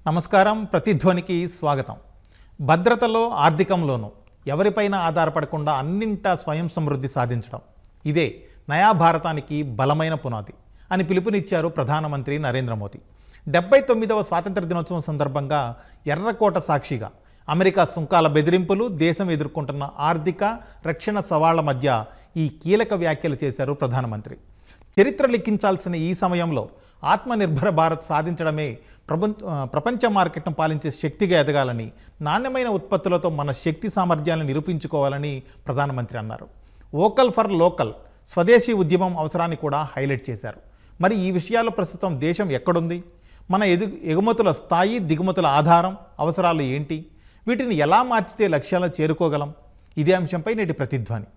నమస్కారం. ప్రతిధ్వనికి స్వాగతం. భద్రతలో ఆర్థికంలోనూ ఎవరిపైన ఆధారపడకుండా అన్నింటా స్వయం సమృద్ధి సాధించడం, ఇదే నయా భారతానికి బలమైన పునాది అని పిలుపునిచ్చారు ప్రధానమంత్రి నరేంద్ర మోదీ. 79వ స్వాతంత్ర దినోత్సవం సందర్భంగా ఎర్రకోట సాక్షిగా అమెరికా సుంకాల బెదిరింపులు, దేశం ఎదుర్కొంటున్న ఆర్థిక రక్షణ సవాళ్ల మధ్య ఈ కీలక వ్యాఖ్యలు చేశారు ప్రధానమంత్రి. చరిత్ర లిఖించాల్సిన ఈ సమయంలో ఆత్మనిర్భర భారత్ సాధించడమే ప్రపంచ మార్కెట్ను పాలించే శక్తిగా ఎదగాలని, నాణ్యమైన ఉత్పత్తులతో మన శక్తి సామర్థ్యాలను నిరూపించుకోవాలని ప్రధానమంత్రి అన్నారు. వోకల్ ఫర్ లోకల్, స్వదేశీ ఉద్యమం అవసరాన్ని కూడా హైలైట్ చేశారు. మరి ఈ విషయాల్లో ప్రస్తుతం దేశం ఎక్కడుంది? మన ఎగుమతుల స్థాయి, దిగుమతుల ఆధారం, అవసరాలు ఏంటి? వీటిని ఎలా మార్చితే లక్ష్యాలను చేరుకోగలం? ఇదే అంశంపై నేటి ప్రతిధ్వని.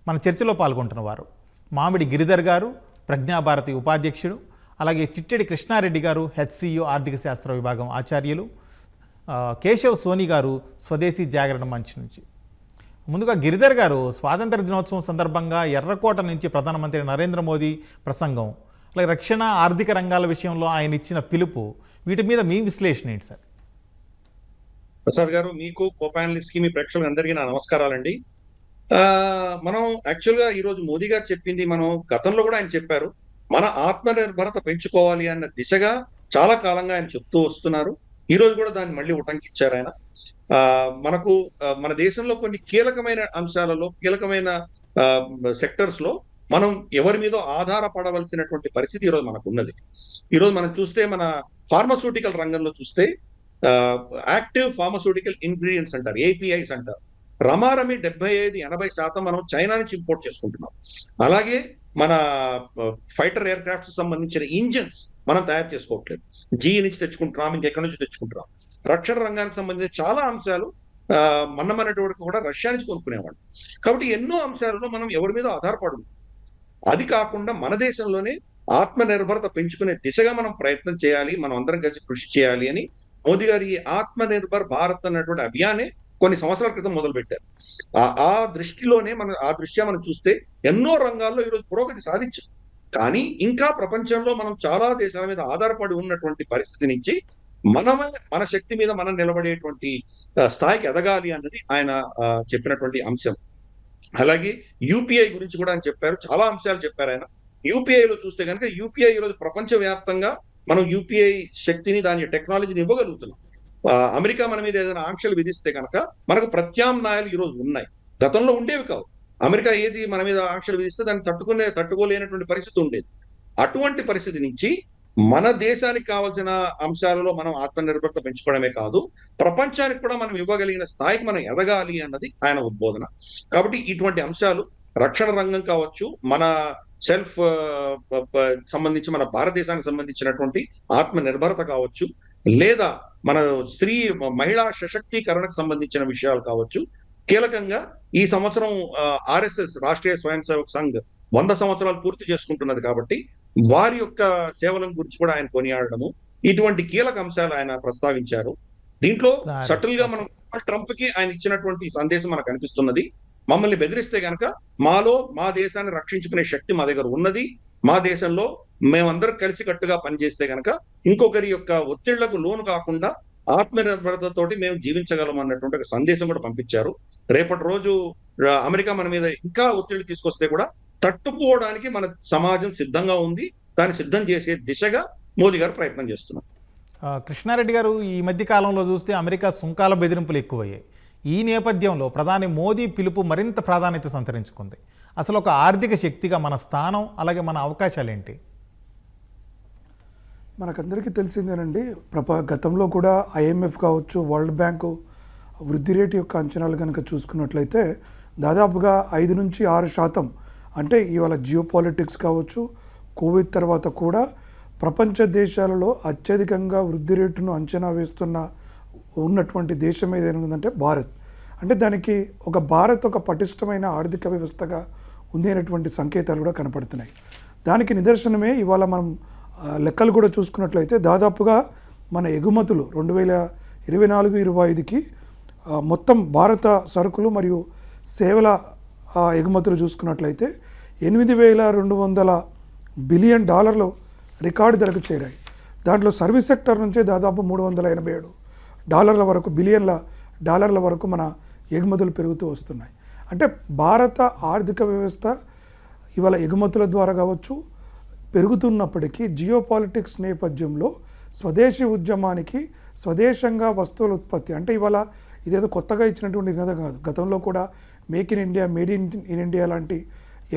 మన చర్చలో పాల్గొంటున్న వారు మామిడి గిరిధర్ గారు, ప్రజ్ఞాభారతి ఉపాధ్యక్షుడు, అలాగే చిట్టెడి కృష్ణారెడ్డి గారు, హెచ్సియు ఆర్థిక శాస్త్ర విభాగం ఆచార్యులు, కేశవ్ సోని గారు, స్వదేశీ జాగరణ మంచ్ నుంచి. ముందుగా గిరిధర్ గారు, స్వాతంత్ర దినోత్సవం సందర్భంగా ఎర్రకోట నుంచి ప్రధానమంత్రి నరేంద్ర మోదీ ప్రసంగం, అలాగే రక్షణ ఆర్థిక రంగాల విషయంలో ఆయన ఇచ్చిన పిలుపు, వీటి మీద మీ విశ్లేషణ ఏంటి సార్? ప్రసాద్ గారు, మీకు, కో-ప్యానలిస్ట్ కి, మీ ప్రేక్షకులకు అందరికీ నా నమస్కారాలండి. మనం యాక్చువల్ గా ఈ రోజు మోదీ గారు చెప్పింది మనం గతంలో కూడా ఆయన చెప్పారు. మన ఆత్మనిర్భరత పెంచుకోవాలి అన్న దిశగా చాలా కాలంగా ఆయన చెప్తూ వస్తున్నారు. ఈ రోజు కూడా దాన్ని మళ్ళీ ఉటంకించారు ఆయన. మనకు మన దేశంలో కొన్ని కీలకమైన అంశాలలో, కీలకమైన సెక్టర్స్ లో మనం ఎవరి మీద ఆధారపడవలసినటువంటి పరిస్థితి ఈరోజు మనకు ఉన్నది. ఈరోజు మనం చూస్తే మన ఫార్మస్యూటికల్ రంగంలో చూస్తే యాక్టివ్ ఫార్మస్యూటికల్ ఇంగ్రీడియంట్స్ అంటారు, ఏపీఐస్ అంటారు. రమారమి 75-80% మనం చైనా నుంచి ఇంపోర్ట్ చేసుకుంటున్నాం. అలాగే మన ఫైటర్ ఎయిర్ క్రాఫ్ట్స్ సంబంధించిన ఇంజిన్స్ మనం తయారు చేసుకోవట్లేదు, జీఈ నుంచి తెచ్చుకుంటున్నాం, ఇంకెక్కడి నుంచి తెచ్చుకుంటున్నాం. రక్షణ రంగానికి సంబంధించిన చాలా అంశాలు మనటి వరకు కూడా రష్యా నుంచి కొనుక్కునేవాడు. కాబట్టి ఎన్నో అంశాలలో మనం ఎవరి మీద ఆధారపడు. అది కాకుండా మన దేశంలోనే ఆత్మనిర్భరత పెంచుకునే దిశగా మనం ప్రయత్నం చేయాలి, మనం అందరం కలిసి కృషి చేయాలి అని మోదీ గారు ఈ ఆత్మనిర్భర్ భారత్ అన్నటువంటి అభియానే కొన్ని సంవత్సరాల క్రితం మొదలు పెట్టారు. ఆ దృష్టిలోనే ఆ దృష్ట్యా మనం చూస్తే ఎన్నో రంగాల్లో ఈరోజు పురోగతి సాధించాం. కానీ ఇంకా ప్రపంచంలో మనం చాలా దేశాల మీద ఆధారపడి ఉన్నటువంటి పరిస్థితి నుంచి మన శక్తి మీద మనం నిలబడేటువంటి స్థాయికి ఎదగాలి అన్నది ఆయన చెప్పినటువంటి అంశం. అలాగే యూపీఐ గురించి కూడా ఆయన చెప్పారు, చాలా అంశాలు చెప్పారు ఆయన. యూపీఐలో చూస్తే కనుక యూపీఐ ఈరోజు ప్రపంచవ్యాప్తంగా మనం యూపీఐ శక్తిని, దాని టెక్నాలజీని ఇవ్వగలుగుతున్నాం. అమెరికా మన మీద ఏదైనా ఆంక్షలు విధిస్తే కనుక మనకు ప్రత్యామ్నాయాలు ఈరోజు ఉన్నాయి, గతంలో ఉండేవి కావు. అమెరికా ఏది మన మీద ఆంక్షలు విధిస్తే దాన్ని తట్టుకోలేనటువంటి పరిస్థితి ఉండేది. అటువంటి పరిస్థితి నుంచి మన దేశానికి కావాల్సిన అంశాలలో మనం ఆత్మనిర్భరత పెంచుకోవడమే కాదు, ప్రపంచానికి కూడా మనం ఇవ్వగలిగిన స్థాయికి మనం ఎదగాలి అన్నది ఆయన ఉద్బోధన. కాబట్టి ఇటువంటి అంశాలు రక్షణ రంగం కావచ్చు, మన సెల్ఫ్ సంబంధించి మన భారతదేశానికి సంబంధించినటువంటి ఆత్మనిర్భరత కావచ్చు, లేదా మన మహిళా సశక్తీకరణకు సంబంధించిన విషయాలు కావచ్చు. కీలకంగా ఈ సంవత్సరం ఆర్ఎస్ఎస్, రాష్ట్రీయ స్వయం సేవక్ సంఘ్ 100 సంవత్సరాలు పూర్తి చేసుకుంటున్నది కాబట్టి వారి యొక్క సేవల గురించి కూడా ఆయన కొనియాడము, ఇటువంటి కీలక అంశాలు ఆయన ప్రస్తావించారు. దీంట్లో సటిల్ గా మనం ట్రంప్ కి ఆయన ఇచ్చినటువంటి సందేశం మనకు కనిపిస్తున్నది. మమ్మల్ని బెదిరిస్తే గనక మా దేశాన్ని రక్షించుకునే శక్తి మా దగ్గర ఉన్నది, మా దేశంలో మేమందరం కలిసికట్టుగా పనిచేస్తే గనక ఇంకొకరి యొక్క ఒత్తిళ్లకు లోను కాకుండా ఆత్మనిర్భరతతోటి మేము జీవించగలం అన్నటువంటి ఒక సందేశం కూడా పంపించారు. రేపటి రోజు అమెరికా మన మీద ఇంకా ఒత్తిళ్లు తీసుకొస్తే కూడా తట్టుకోవడానికి మన సమాజం సిద్ధంగా ఉంది, దాన్ని సిద్ధం చేసే దిశగా మోదీ గారు ప్రయత్నం చేస్తున్నారు. కృష్ణారెడ్డి గారు, ఈ మధ్య కాలంలో చూస్తే అమెరికా సుంకాల బెదిరింపులు ఎక్కువయ్యాయి. ఈ నేపథ్యంలో ప్రధాని మోదీ పిలుపు మరింత ప్రాధాన్యత సంతరించుకుంది. అసలు ఒక ఆర్థిక శక్తిగా మన స్థానం, అలాగే మన అవకాశాలు ఏంటి? మనకందరికీ తెలిసిందేనండి, గతంలో కూడా ఐఎంఎఫ్ కావచ్చు, వరల్డ్ బ్యాంకు వృద్ధి రేటు యొక్క అంచనాలు కనుక చూసుకున్నట్లయితే దాదాపుగా 5-6%, అంటే ఇవాళ జియో పాలిటిక్స్ కావచ్చు, కోవిడ్ తర్వాత కూడా ప్రపంచ దేశాలలో అత్యధికంగా వృద్ధి రేటును అంచనా ఉన్నటువంటి దేశం ఏదైనా ఉందంటే భారత్. అంటే దానికి భారత్ ఒక పటిష్టమైన ఆర్థిక వ్యవస్థగా ఉంది అనేటువంటి సంకేతాలు కూడా కనపడుతున్నాయి. దానికి నిదర్శనమే ఇవాళ మనం లెక్కలు కూడా చూసుకున్నట్లయితే దాదాపుగా మన ఎగుమతులు 2024-25కి మొత్తం భారత సరుకులు మరియు సేవల ఎగుమతులు చూసుకున్నట్లయితే $8,200 బిలియన్ రికార్డు ధరకు చేరాయి. దాంట్లో సర్వీస్ సెక్టర్ నుంచే దాదాపు $387 వరకు బిలియన్ల డాలర్ల వరకు మన ఎగుమతులు పెరుగుతూ వస్తున్నాయి. అంటే భారత ఆర్థిక వ్యవస్థ ఇవాళ ఎగుమతుల ద్వారా కావచ్చు పెరుగుతున్నప్పటికీ జియోపాలిటిక్స్ నేపథ్యంలో స్వదేశీ ఉద్యమానికి స్వదేశంగా వస్తువుల ఉత్పత్తి అంటే ఇవాళ ఇదేదో కొత్తగా ఇచ్చినటువంటి నినాదం కాదు. గతంలో కూడా make in India, made in India లాంటి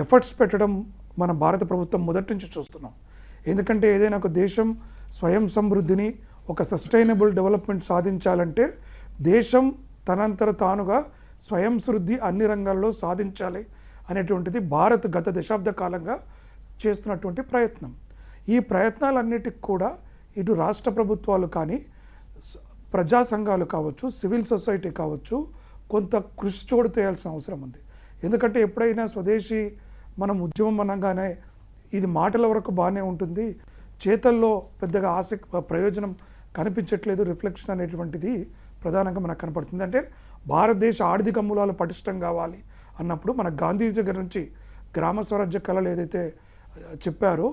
ఎఫర్ట్స్ పెట్టడం మన భారత ప్రభుత్వం మొదటి నుంచి చూస్తున్నాం. ఎందుకంటే ఏదైనా ఒక దేశం స్వయం సమృద్ధిని, ఒక సస్టైనబుల్ డెవలప్మెంట్ సాధించాలంటే దేశం తనంతర తానుగా స్వయం సమృద్ధి అన్ని రంగాల్లో సాధించాలి అనేటువంటిది భారత్ గత దశాబ్ద కాలంగా చేస్తున్నటువంటి ప్రయత్నం. ఈ ప్రయత్నాలన్నిటికి కూడా ఇటు రాష్ట్ర ప్రభుత్వాలు కానీ, ప్రజా సంఘాలు కావచ్చు, సివిల్ సొసైటీ కావచ్చు, కొంత కృషి చేయాల్సిన అవసరం ఉంది. ఎందుకంటే ఎప్పుడైనా స్వదేశీ మనం ఉద్యమం అనగానే ఇది మాటల వరకు బాగానే ఉంటుంది, చేతల్లో పెద్దగా ప్రయోజనం కనిపించట్లేదు, రిఫ్లెక్షన్ అనేటువంటిది ప్రధానంగా మనకు కనపడుతుంది. అంటే భారతదేశ ఆర్థిక మూలాలు పటిష్టం కావాలి అన్నప్పుడు మన గాంధీజీ దగ్గర నుంచి గ్రామ స్వరాజ్య కళలు ఏదైతే చెప్పారో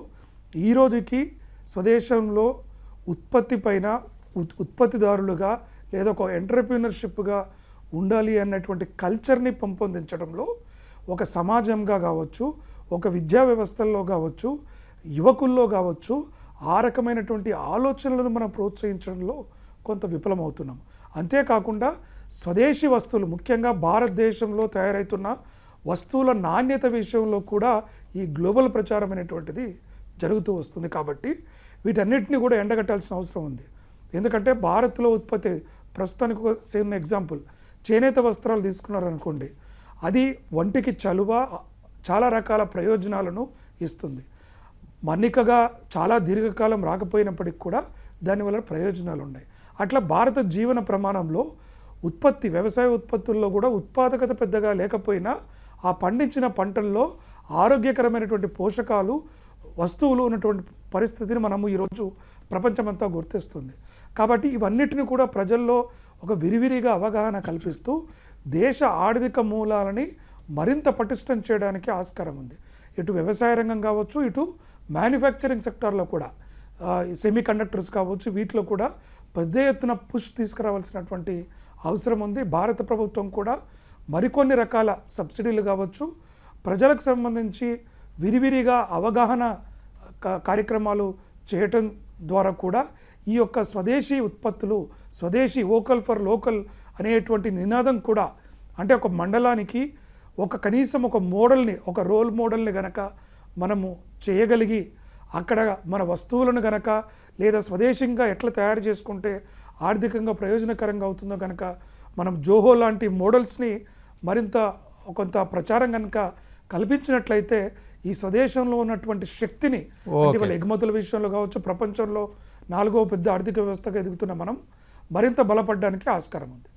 ఈ రోజుకి స్వదేశంలో ఉత్పత్తి పైన ఉత్పత్తిదారులుగా లేదా ఒక ఎంటర్‌ప్రెన్యూర్‌షిప్‌గా ఉండాలి అన్నటువంటి కల్చర్ని పెంపొందించడంలో ఒక సమాజంగా కావచ్చు, ఒక విద్యా వ్యవస్థల్లో కావచ్చు, యువకుల్లో కావచ్చు ఆ రకమైనటువంటి ఆలోచనలను మనం ప్రోత్సహించడంలో కొంత విఫలమవుతున్నాం. అంతేకాకుండా స్వదేశీ వస్తువులు ముఖ్యంగా భారతదేశంలో తయారవుతున్న వస్తువుల నాణ్యత విషయంలో కూడా ఈ గ్లోబల్ ప్రచారం అనేటువంటిది జరుగుతూ వస్తుంది. కాబట్టి వీటన్నిటిని కూడా ఎండగట్టాల్సిన అవసరం ఉంది. ఎందుకంటే భారత్లో ఉత్పత్తి ప్రస్తుతానికి ఒక చిన్న ఎగ్జాంపుల్ చేనేత వస్త్రాలు తీసుకున్నారనుకోండి, అది ఒంటికి చలువ, చాలా రకాల ప్రయోజనాలను ఇస్తుంది. మన్నికగా చాలా దీర్ఘకాలం రాకపోయినప్పటికీ కూడా దానివల్ల ప్రయోజనాలు ఉన్నాయి. అట్లా భారత జీవన ప్రమాణంలో ఉత్పత్తి, వ్యవసాయ ఉత్పత్తుల్లో కూడా ఉత్పాదకత పెద్దగా లేకపోయినా ఆ పండించిన పంటల్లో ఆరోగ్యకరమైనటువంటి పోషకాలు, వస్తువులు ఉన్నటువంటి పరిస్థితిని మనము ఈరోజు ప్రపంచమంతా గుర్తిస్తుంది. కాబట్టి ఇవన్నిటిని కూడా ప్రజల్లో ఒక విరివిరిగా అవగాహన కల్పిస్తూ దేశ ఆర్థిక మూలాలని మరింత పటిష్టం చేయడానికి ఆస్కారం ఉంది. ఇటు వ్యవసాయ రంగం కావచ్చు, ఇటు మ్యానుఫ్యాక్చరింగ్ సెక్టార్లో కూడా సెమీ కండక్టర్స్ కావచ్చు, వీటిలో కూడా పెద్ద ఎత్తున పుష్ తీసుకురావాల్సినటువంటి అవసరం ఉంది. భారత ప్రభుత్వం కూడా మరికొన్ని రకాల సబ్సిడీలు కావచ్చు, ప్రజలకు సంబంధించి విరివిరిగా అవగాహన కార్యక్రమాలు చేయటం ద్వారా కూడా ఈ యొక్క స్వదేశీ ఉత్పత్తులు, స్వదేశీ వోకల్ ఫర్ లోకల్ అనేటువంటి నినాదం కూడా, అంటే ఒక మండలానికి కనీసం ఒక మోడల్ని, ఒక రోల్ మోడల్ని గనక మనము చేయగలిగి అక్కడ మన వస్తువులను గనక లేదా స్వదేశంగా ఎట్లా తయారు చేసుకుంటే ఆర్థికంగా ప్రయోజనకరంగా అవుతుందో కనుక మనం జోహో లాంటి మోడల్స్ని మరింత కొంత ప్రచారం కనుక కల్పించినట్లయితే ఈ స్వదేశంలో ఉన్నటువంటి శక్తిని, అంటే వాళ్ళ ఎగుమతుల విషయంలో కావచ్చు, ప్రపంచంలో 4వ పెద్ద ఆర్థిక వ్యవస్థగా ఎదుగుతున్న మనం మరింత బలపడడానికి ఆస్కారం ఉంది.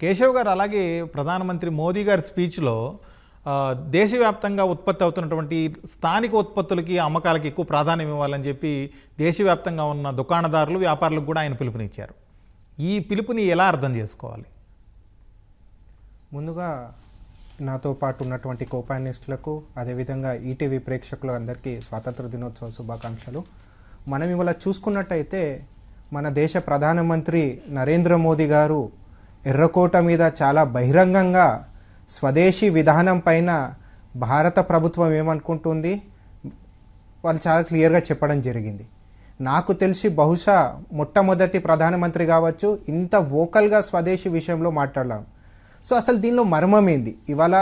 కేశవ్ గారు, అలాగే ప్రధానమంత్రి మోదీ గారి స్పీచ్లో దేశవ్యాప్తంగా ఉత్పత్తి అవుతున్నటువంటి స్థానిక ఉత్పత్తులకి, అమ్మకాలకి ఎక్కువ ప్రాధాన్యం ఇవ్వాలని చెప్పి దేశవ్యాప్తంగా ఉన్న దుకాణదారులు, వ్యాపారులకు కూడా ఆయన పిలుపునిచ్చారు. ఈ పిలుపుని ఎలా అర్థం చేసుకోవాలి? ముందుగా నాతో పాటు ఉన్నటువంటి కోపానిస్టులకు, అదేవిధంగా ఈటీవీ ప్రేక్షకులు అందరికీ స్వాతంత్ర దినోత్సవ శుభాకాంక్షలు. మనం ఇవాళ చూసుకున్నట్టయితే మన దేశ ప్రధానమంత్రి నరేంద్ర మోదీ గారు ఎర్రకోట మీద చాలా బహిరంగంగా స్వదేశీ విధానం పైన భారత ప్రభుత్వం ఏమనుకుంటుంది వాళ్ళు చాలా క్లియర్గా చెప్పడం జరిగింది. నాకు తెలిసి బహుశా మొట్టమొదటి ప్రధానమంత్రి కావచ్చు ఇంత వోకల్గా స్వదేశీ విషయంలో మాట్లాడలేం. సో అసలు దీనిలో మర్మం ఏంది? ఇవాళ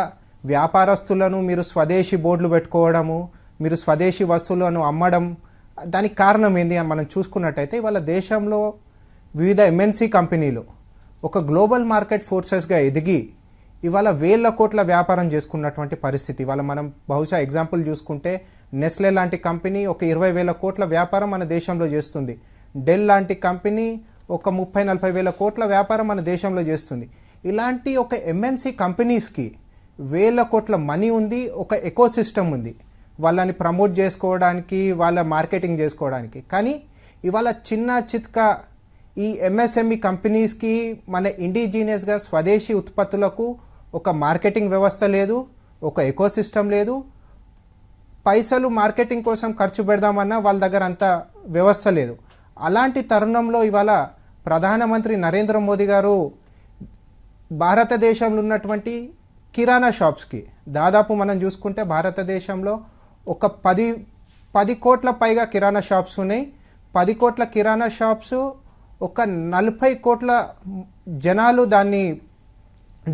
వ్యాపారస్తులను మీరు స్వదేశీ బోర్డులు పెట్టుకోవడము, మీరు స్వదేశీ వస్తువులను అమ్మడం, దానికి కారణం ఏంది అని మనం చూసుకున్నట్టయితే ఇవాళ దేశంలో వివిధ ఎంఎన్సీ కంపెనీలు ఒక గ్లోబల్ మార్కెట్ ఫోర్సెస్గా ఎదిగి ఇవాళ వేల కోట్ల వ్యాపారం చేసుకున్నటువంటి పరిస్థితి. ఇవాళ మనం బహుశా ఎగ్జాంపుల్ చూసుకుంటే నెస్లే లాంటి కంపెనీ ఒక 20,000 కోట్ల వ్యాపారం మన దేశంలో చేస్తుంది. డెల్ లాంటి కంపెనీ ఒక 30-40 వేల కోట్ల వ్యాపారం మన దేశంలో చేస్తుంది. ఇలాంటి ఒక ఎంఎన్సీ కంపెనీస్కి వేల కోట్ల మనీ ఉంది, ఒక ఎకో సిస్టమ్ ఉంది వాళ్ళని ప్రమోట్ చేసుకోవడానికి, వాళ్ళ మార్కెటింగ్ చేసుకోవడానికి. కానీ ఇవాళ చిన్న చిత్కా ఈ ఎంఎస్ఎంఈ కంపెనీస్కి మన ఇండిజీనియస్గా స్వదేశీ ఉత్పత్తులకు ఒక మార్కెటింగ్ వ్యవస్థ లేదు, ఒక ఎకో సిస్టమ్ లేదు. పైసలు మార్కెటింగ్ కోసం ఖర్చు పెడదామన్నా వాళ్ళ దగ్గర అంత వ్యవస్థ లేదు. అలాంటి తరుణంలో ఇవాళ ప్రధానమంత్రి నరేంద్ర మోదీ గారు భారతదేశంలో ఉన్నటువంటి కిరాణా షాప్స్కి, దాదాపు మనం చూసుకుంటే భారతదేశంలో ఒక 10 కోట్ల పైగా కిరాణా షాప్స్ ఉన్నాయి. 10 కోట్ల కిరాణా షాప్స్, ఒక 40 కోట్ల జనాలు దాన్ని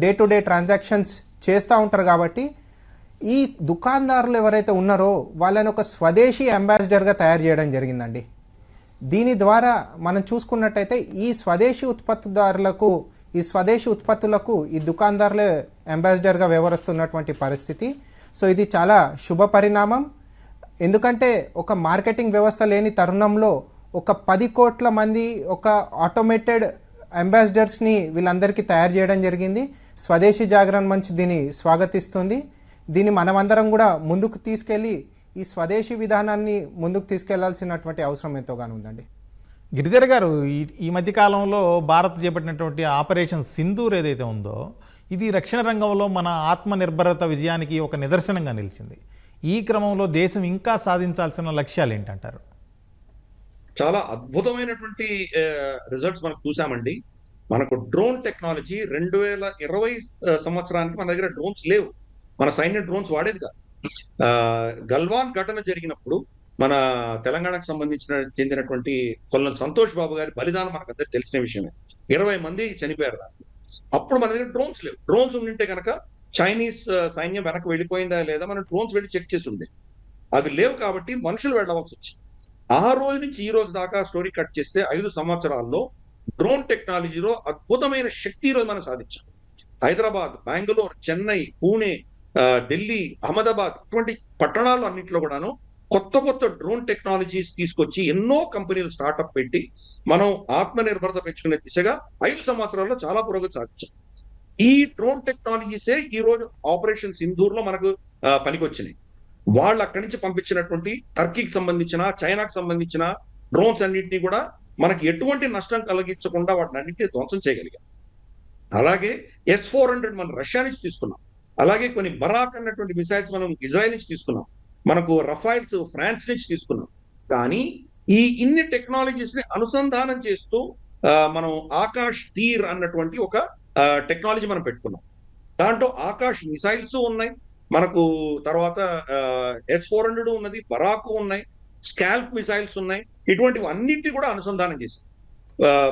డే టు డే ట్రాన్సాక్షన్స్ చేస్తూ ఉంటారు. కాబట్టి ఈ దుకాణదారులు ఎవరైతే ఉన్నారో వాళ్ళని ఒక స్వదేశీ అంబాసిడర్గా తయారు చేయడం జరిగిందండి. దీని ద్వారా మనం చూసుకున్నట్టయితే ఈ స్వదేశీ ఉత్పత్తులకు ఈ దుకాణదారులే అంబాసిడర్గా వ్యవహరిస్తున్నటువంటి పరిస్థితి. సో ఇది చాలా శుభ పరిణామం. ఎందుకంటే ఒక మార్కెటింగ్ వ్యవస్థ లేని తరుణంలో ఒక 10 కోట్ల మంది ఒక ఆటోమేటెడ్ అంబాసిడర్స్ని వీళ్ళందరికీ తయారు చేయడం జరిగింది. స్వదేశీ జాగరణ మంచ్ దీన్ని స్వాగతిస్తుంది. దీన్ని మనమందరం కూడా ముందుకు తీసుకెళ్ళి ఈ స్వదేశీ విధానాన్ని ముందుకు తీసుకెళ్లాల్సినటువంటి అవసరం ఎంతోగానో ఉందండి. గిరిధర్ గారు, ఈ మధ్యకాలంలో భారత్ చేపట్టినటువంటి ఆపరేషన్ సింధూర్ ఏదైతే ఉందో ఇది రక్షణ రంగంలో మన ఆత్మనిర్భరత విజయానికి ఒక నిదర్శనంగా నిలిచింది. ఈ క్రమంలో దేశం ఇంకా సాధించాల్సిన లక్ష్యాలు ఏంటంటారు? చాలా అద్భుతమైనటువంటి రిజల్ట్స్ మనం చూసామండి. మనకు డ్రోన్ టెక్నాలజీ 2020 సంవత్సరానికి మన దగ్గర డ్రోన్స్ లేవు. మన సైన్యం డ్రోన్స్ వాడేది కాదు. గల్వాన్ ఘటన జరిగినప్పుడు మన తెలంగాణకు చెందినటువంటి కొల్లం సంతోష్ బాబు గారి బలిదానం మనకు అందరికి తెలిసిన విషయమే. 20 మంది చనిపోయారు. అప్పుడు మన దగ్గర డ్రోన్స్ లేవు. డ్రోన్స్ ఉండింటే కనుక చైనీస్ సైన్యం వెనక్కి వెళ్ళిపోయిందా లేదా మనం డ్రోన్స్ వెళ్ళి చెక్ చేసి ఉండే. అవి లేవు కాబట్టి మనుషులు వెళ్ళవలసి వచ్చింది. ఆ రోజు నుంచి ఈ రోజు దాకా స్టోరీ కట్ చేస్తే 5 సంవత్సరాల్లో డ్రోన్ టెక్నాలజీలో అద్భుతమైన శక్తి ఈరోజు మనం సాధించాం. హైదరాబాద్, బెంగళూరు, చెన్నై, పూణే, ఢిల్లీ, అహ్మదాబాద్ ఇటువంటి పట్టణాలు అన్నింటిలో కూడాను కొత్త డ్రోన్ టెక్నాలజీస్ తీసుకొచ్చి ఎన్నో కంపెనీలు స్టార్ట్అప్ పెట్టి మనం ఆత్మనిర్భరత పెంచుకునే దిశగా 5 సంవత్సరాల్లో చాలా పురోగతి సాధించాం. ఈ డ్రోన్ టెక్నాలజీసే ఈ రోజు ఆపరేషన్ సింధూర్ లో మనకు పనికొచ్చినాయి. వాళ్ళు అక్కడి నుంచి పంపించినటువంటి టర్కీకి సంబంధించిన, చైనాకు సంబంధించిన డ్రోన్స్ అన్నింటినీ కూడా మనకి ఎటువంటి నష్టం కలిగించకుండా వాటిని అన్నింటినీ ధ్వంసం చేయగలిగాం. అలాగే S-400 మనం రష్యా నుంచి తీసుకున్నాం. అలాగే కొన్ని బరాక్ అన్నటువంటి మిసైల్స్ మనం ఇజ్రాయెల్ నుంచి తీసుకున్నాం. మనకు రఫైల్స్ ఫ్రాన్స్ నుంచి తీసుకున్నాం. కానీ ఇన్ని టెక్నాలజీస్ ని అనుసంధానం చేస్తూ మనం ఆకాష్ తీర్ అన్నటువంటి ఒక టెక్నాలజీ మనం పెట్టుకున్నాం. దాంట్లో ఆకాష్ మిసైల్స్ ఉన్నాయి, మనకు తర్వాత S-400 ఉన్నది, బరాక్ ఉన్నాయి, స్కాల్ప్ మిసైల్స్ ఉన్నాయి. ఇటువంటివి అన్నింటి కూడా అనుసంధానం చేశాం.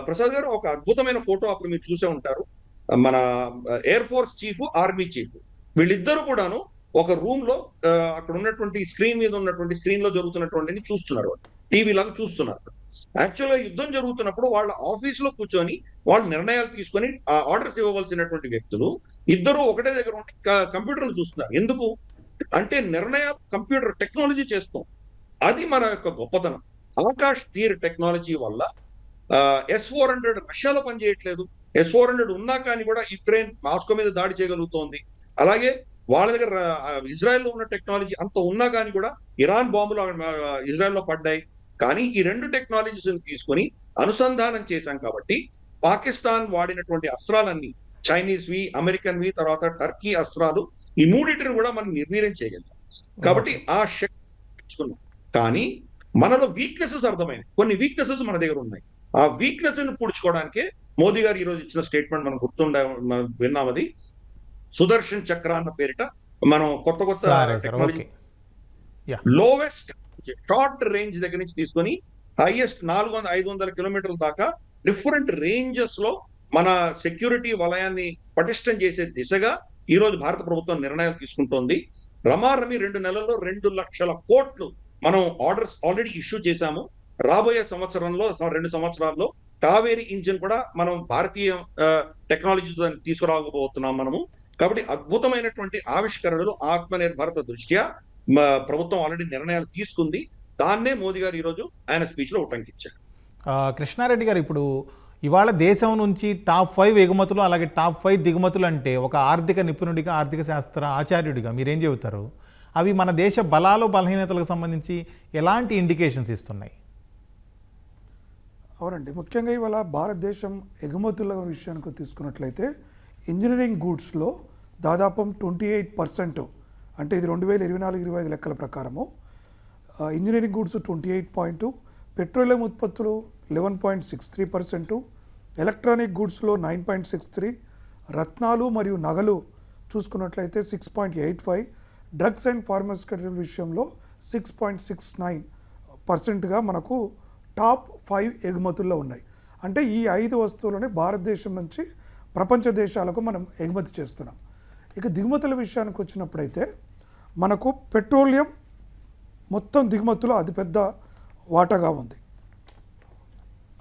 ప్రసాద్ గారు, ఒక అద్భుతమైన ఫోటో అప్పుడు మీరు చూసే ఉంటారు. మన air force chief, army chief వీళ్ళిద్దరూ కూడాను ఒక రూమ్ లో అక్కడ ఉన్నటువంటి స్క్రీన్ లో జరుగుతున్నటువంటి చూస్తున్నారు, టీవీ లాగా చూస్తున్నారు. యాక్చువల్గా యుద్ధం జరుగుతున్నప్పుడు వాళ్ళ ఆఫీస్ లో కూర్చొని వాళ్ళు నిర్ణయాలు తీసుకొని ఆర్డర్స్ ఇవ్వవలసినటువంటి వ్యక్తులు ఇద్దరు ఒకటే దగ్గర ఉండి కంప్యూటర్లు చూస్తున్నారు. ఎందుకు అంటే నిర్ణయాలు కంప్యూటర్ టెక్నాలజీ చేస్తాం. అది మన యొక్క గొప్పతనం. ఆకాష్ తీర్ టెక్నాలజీ వల్ల S-400 రష్యాలో పనిచేయట్లేదు. S-400 ఉన్నా కానీ కూడా యుక్రెయిన్ మాస్కో మీద దాడి చేయగలుగుతోంది. అలాగే వాళ్ళ దగ్గర ఇజ్రాయెల్లో ఉన్న టెక్నాలజీ అంత ఉన్నా కానీ కూడా ఇరాన్ బాంబులు ఇజ్రాయెల్లో పడ్డాయి. కానీ ఈ 2 టెక్నాలజీస్ తీసుకొని అనుసంధానం చేశాం కాబట్టి పాకిస్తాన్ వాడినటువంటి అస్త్రాలన్నీ చైనీస్వి, అమెరికన్వి, తర్వాత టర్కీ అస్త్రాలు, ఈ మూడింటిని కూడా మనం నిర్వీర్యం చేయగలిగాం. కాబట్టి ఆ శక్తి పెంచుకున్నాం. కానీ మనలో వీక్నెసెస్ అర్థమైనాయి. కొన్ని వీక్నెసెస్ మన దగ్గర ఉన్నాయి. ఆ వీక్నెస్ ని పూడ్చుకోవడానికే మోదీ గారు ఈ రోజు ఇచ్చిన స్టేట్మెంట్ మనం విన్నామది సుదర్శన్ చక్ర అన్న పేరిట మనం కొత్త టెక్నాలజీ లోవెస్ట్ షార్ట్ రేంజ్ దగ్గర నుంచి తీసుకొని హైయెస్ట్ 400-500 కిలోమీటర్ల దాకా డిఫరెంట్ రేంజెస్ లో మన సెక్యూరిటీ వలయాన్ని పటిష్టం చేసే దిశగా ఈ రోజు భారత ప్రభుత్వం నిర్ణయాలు తీసుకుంటోంది. రమారమి 2 నెలల్లో 2 లక్షల కోట్లు మనం ఆర్డర్స్ ఆల్రెడీ ఇష్యూ చేశాము. రాబోయే 2 సంవత్సరాల్లో కావేరీ ఇంజిన్ కూడా మనం భారతీయ టెక్నాలజీతో తీసుకురాకపోతున్నాం మనము. కాబట్టి అద్భుతమైనటువంటి ఆవిష్కరణలు ఆత్మనిర్భరత దృష్ట్యా ప్రభుత్వం ఆల్రెడీ నిర్ణయాలు తీసుకుంది. దాన్నే మోదీ గారు ఈరోజు ఆయన స్పీచ్ లో ఉటంకించారు. కృష్ణారెడ్డి గారు, ఇప్పుడు ఇవాళ దేశం నుంచి టాప్ 5 ఎగుమతులు, అలాగే టాప్ 5 దిగుమతులు అంటే ఒక ఆర్థిక నిపుణుడిగా, ఆర్థిక శాస్త్ర ఆచార్యుడిగా మీరేం చెబుతారు? అవి మన దేశ బలాలు, బలహీనతలకు సంబంధించి ఎలాంటి ఇండికేషన్స్ ఇస్తున్నాయి? అవునండి, ముఖ్యంగా ఇవాళ భారతదేశం ఎగుమతుల విషయానికి తీసుకున్నట్లయితే ఇంజనీరింగ్ గూడ్స్లో దాదాపు 28%, అంటే ఇది 2024-25 లెక్కల ప్రకారము ఇంజనీరింగ్ గూడ్స్ 28%, పెట్రోలియం ఉత్పత్తులు 11.63%, ఎలక్ట్రానిక్ గూడ్స్లో 9.63, రత్నాలు మరియు నగలు చూసుకున్నట్లయితే 6.85, డ్రగ్స్ అండ్ ఫార్మాస్యూటికల్ విషయంలో 6.69%గా మనకు టాప్ 5 ఎగుమతుల్లో ఉన్నాయి. అంటే ఈ 5 వస్తువులని భారతదేశం నుంచి ప్రపంచ దేశాలకు మనం ఎగుమతి చేస్తున్నాం. ఇక దిగుమతుల విషయానికి వచ్చినప్పుడైతే మనకు పెట్రోలియం మొత్తం దిగుమతులో అతిపెద్ద వాటాగా ఉంది.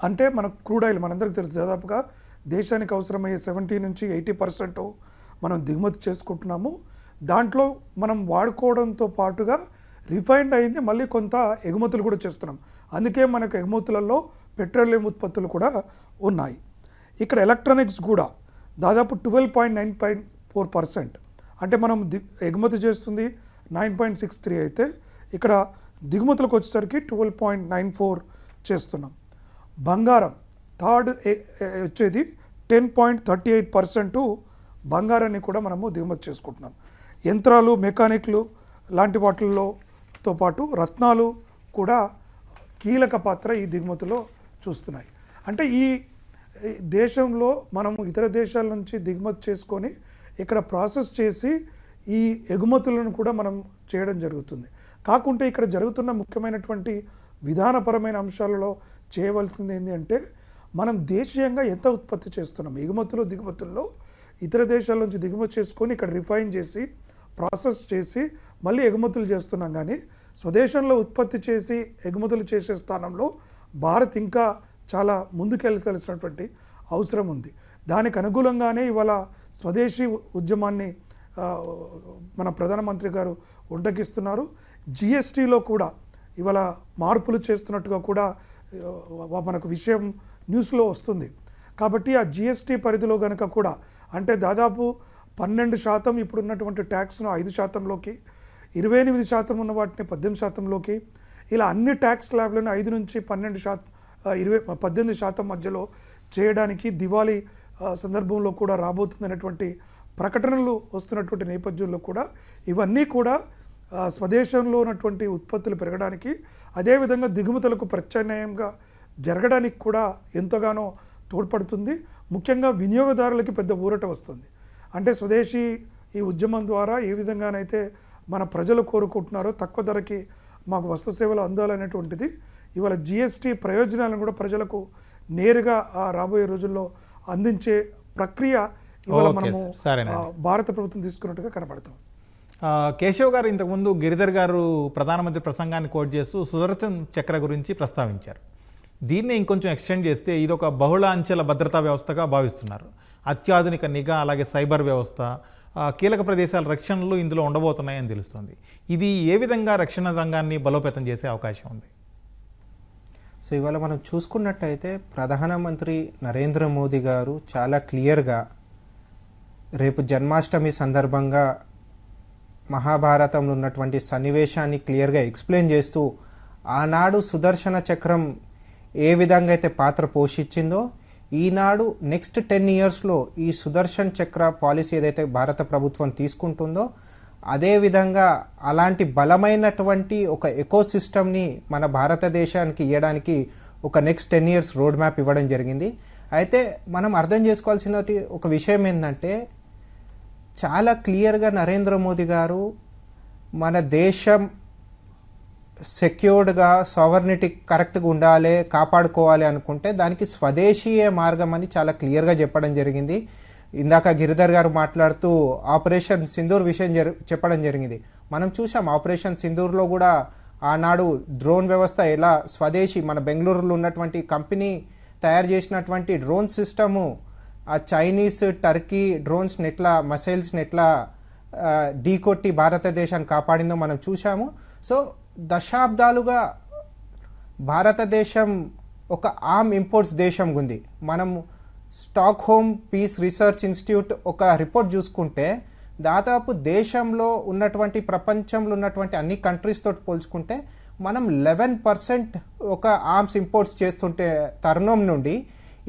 అంటే మనకు క్రూడ్ ఆయిల్ మనందరికీ తెలుసు, దాదాపుగా దేశానికి అవసరమయ్యే 70 నుంచి 80% మనం దిగుమతి చేసుకుంటున్నాము. దాంట్లో మనం వాడుకోవడంతో పాటుగా రిఫైన్డ్ అయింది మళ్ళీ కొంత ఎగుమతులు కూడా చేస్తున్నాం. అందుకే మనకు ఎగుమతులలో పెట్రోలియం ఉత్పత్తులు కూడా ఉన్నాయి. ఇక్కడ ఎలక్ట్రానిక్స్ కూడా దాదాపు 12.94%, అంటే మనం ఎగుమతి చేస్తుంది 9.63 అయితే ఇక్కడ దిగుమతులకు వచ్చేసరికి 12.94 చేస్తున్నాం. బంగారం థర్డ్ వచ్చేది 10.38% బంగారాన్ని కూడా మనము దిగుమతి చేసుకుంటున్నాం. యంత్రాలు, మెకానిక్లు లాంటి వాటితో పాటు రత్నాలు కూడా కీలక పాత్ర ఈ దిగుమతిలో చూస్తున్నాయి. అంటే ఈ దేశంలో మనము ఇతర దేశాల నుంచి దిగుమతి చేసుకొని ఇక్కడ ప్రాసెస్ చేసి ఈ ఎగుమతులను కూడా మనం చేయడం జరుగుతుంది. కాకుంటే ఇక్కడ జరుగుతున్న ముఖ్యమైనటువంటి విధానపరమైన అంశాలలో చేయవలసింది ఏంటి అంటే మనం దేశీయంగా ఎంత ఉత్పత్తి చేస్తున్నాం. ఎగుమతులు దిగుమతుల్లో ఇతర దేశాల నుంచి దిగుమతి చేసుకొని ఇక్కడ రిఫైన్ చేసి ప్రాసెస్ చేసి మళ్ళీ ఎగుమతులు చేస్తున్నాం. కానీ స్వదేశంలో ఉత్పత్తి చేసి ఎగుమతులు చేసే స్థానంలో భారత్ ఇంకా చాలా ముందుకెళ్ళాల్సినటువంటి అవసరం ఉంది. దానికి అనుగుణంగానే ఇవాళ స్వదేశీ ఉద్యమాన్ని మన ప్రధానమంత్రి గారు వంటకిస్తున్నారు. జిఎస్టీలో కూడా ఇవాళ మార్పులు చేస్తున్నట్టుగా కూడా మనకు విషయం న్యూస్లో వస్తుంది. కాబట్టి ఆ జిఎస్టీ పరిధిలో కనుక కూడా అంటే దాదాపు 12% ఇప్పుడు ఉన్నటువంటి ట్యాక్స్ను 5%లోకి, 28% ఉన్న వాటిని 18%లోకి, ఇలా అన్ని ట్యాక్స్ స్లాబ్లను 5 నుంచి 18% మధ్యలో చేయడానికి దివాళీ సందర్భంలో కూడా రాబోతుందనేటువంటి ప్రకటనలు వస్తున్నటువంటి నేపథ్యంలో కూడా ఇవన్నీ కూడా స్వదేశంలో ఉన్నటువంటి ఉత్పత్తులు పెరగడానికి, అదేవిధంగా దిగుమతులకు ప్రత్యామ్నాయంగా జరగడానికి కూడా ఎంతగానో తోడ్పడుతుంది. ముఖ్యంగా వినియోగదారులకి పెద్ద ఊరట వస్తుంది. అంటే స్వదేశీ ఈ ఉద్యమం ద్వారా ఏ విధంగానైతే మన ప్రజలు కోరుకుంటున్నారో తక్కువ ధరకి మాకు వస్తు సేవలు అందాలనేటువంటిది ఇవాళ జిఎస్టీ ప్రయోజనాలను కూడా ప్రజలకు నేరుగా రాబోయే రోజుల్లో అందించే ప్రక్రియ ఇవాళ మనము భారత ప్రభుత్వం తీసుకున్నట్టుగా కనబడతాం. కేశవ్ గారు ఇంతకుముందు గిరిధర్ గారు ప్రధానమంత్రి ప్రసంగాన్ని కోట్ చేస్తూ సుదర్శన్ చక్ర గురించి ప్రస్తావించారు. దీన్ని ఇంకొంచెం ఎక్స్టెండ్ చేస్తే ఇది ఒక బహుళ అంచెల భద్రతా వ్యవస్థగా భావిస్తున్నారు. అత్యాధునిక నిఘా, అలాగే సైబర్ వ్యవస్థ, కీలక ప్రదేశాల రక్షణలు ఇందులో ఉండబోతున్నాయని తెలుస్తుంది. ఇది ఏ విధంగా రక్షణ రంగాన్ని బలోపేతం చేసే అవకాశం ఉంది? సో ఇవాళ మనం చూసుకున్నట్టయితే ప్రధానమంత్రి నరేంద్ర మోదీ గారు చాలా క్లియర్గా రేపు జన్మాష్టమి సందర్భంగా మహాభారతంలో ఉన్నటువంటి సన్నివేశాన్ని క్లియర్గా ఎక్స్ప్లెయిన్ చేస్తూ ఆనాడు సుదర్శన చక్రం ఏ విధంగా అయితే పాత్ర పోషించిందో ఈనాడు నెక్స్ట్ 10 yearsలో ఈ సుదర్శన్ చక్ర పాలసీ ఏదైతే భారత ప్రభుత్వం తీసుకుంటుందో అదేవిధంగా అలాంటి బలమైనటువంటి ఒక ఎకోసిస్టమ్ని మన భారతదేశానికి ఇవ్వడానికి ఒక నెక్స్ట్ 10 years రోడ్ మ్యాప్ ఇవ్వడం జరిగింది. అయితే మనం అర్థం చేసుకోవాల్సిన ఒక విషయం ఏంటంటే చాలా క్లియర్గా నరేంద్ర మోదీ గారు మన దేశం సెక్యూర్డ్గా సావర్నిటీ కరెక్ట్గా ఉండాలి, కాపాడుకోవాలి అనుకుంటే దానికి స్వదేశీయే మార్గం అని చాలా క్లియర్గా చెప్పడం జరిగింది. ఇందాక గిరిధర్ గారు మాట్లాడుతూ ఆపరేషన్ సింధూర్ విషయం చెప్పడం జరిగింది. మనం చూసాం ఆపరేషన్ సింధూర్లో కూడా ఆనాడు డ్రోన్ వ్యవస్థ ఎలా స్వదేశీ మన బెంగళూరులో ఉన్నటువంటి కంపెనీ తయారు చేసినటువంటి డ్రోన్ సిస్టము ఆ చైనీస్, టర్కీ డ్రోన్స్ని ఎట్లా మిసైల్స్ని ఎట్లా ఢీకొట్టి భారతదేశాన్ని కాపాడిందో మనం చూసాము. సో దశాబ్దాలుగా భారతదేశం ఒక ఆర్మ్ ఇంపోర్ట్స్ దేశం ఉంది. మనం Stockholm peace research institute ఒక రిపోర్ట్ చూసుకుంటే దాదాపు దేశంలో ఉన్నటువంటి ప్రపంచంలో ఉన్నటువంటి అన్ని కంట్రీస్ తోటి పోల్చుకుంటే మనం 11% ఒక ఆర్మ్స్ ఇంపోర్ట్స్ చేస్తుంటే తరుణం నుండి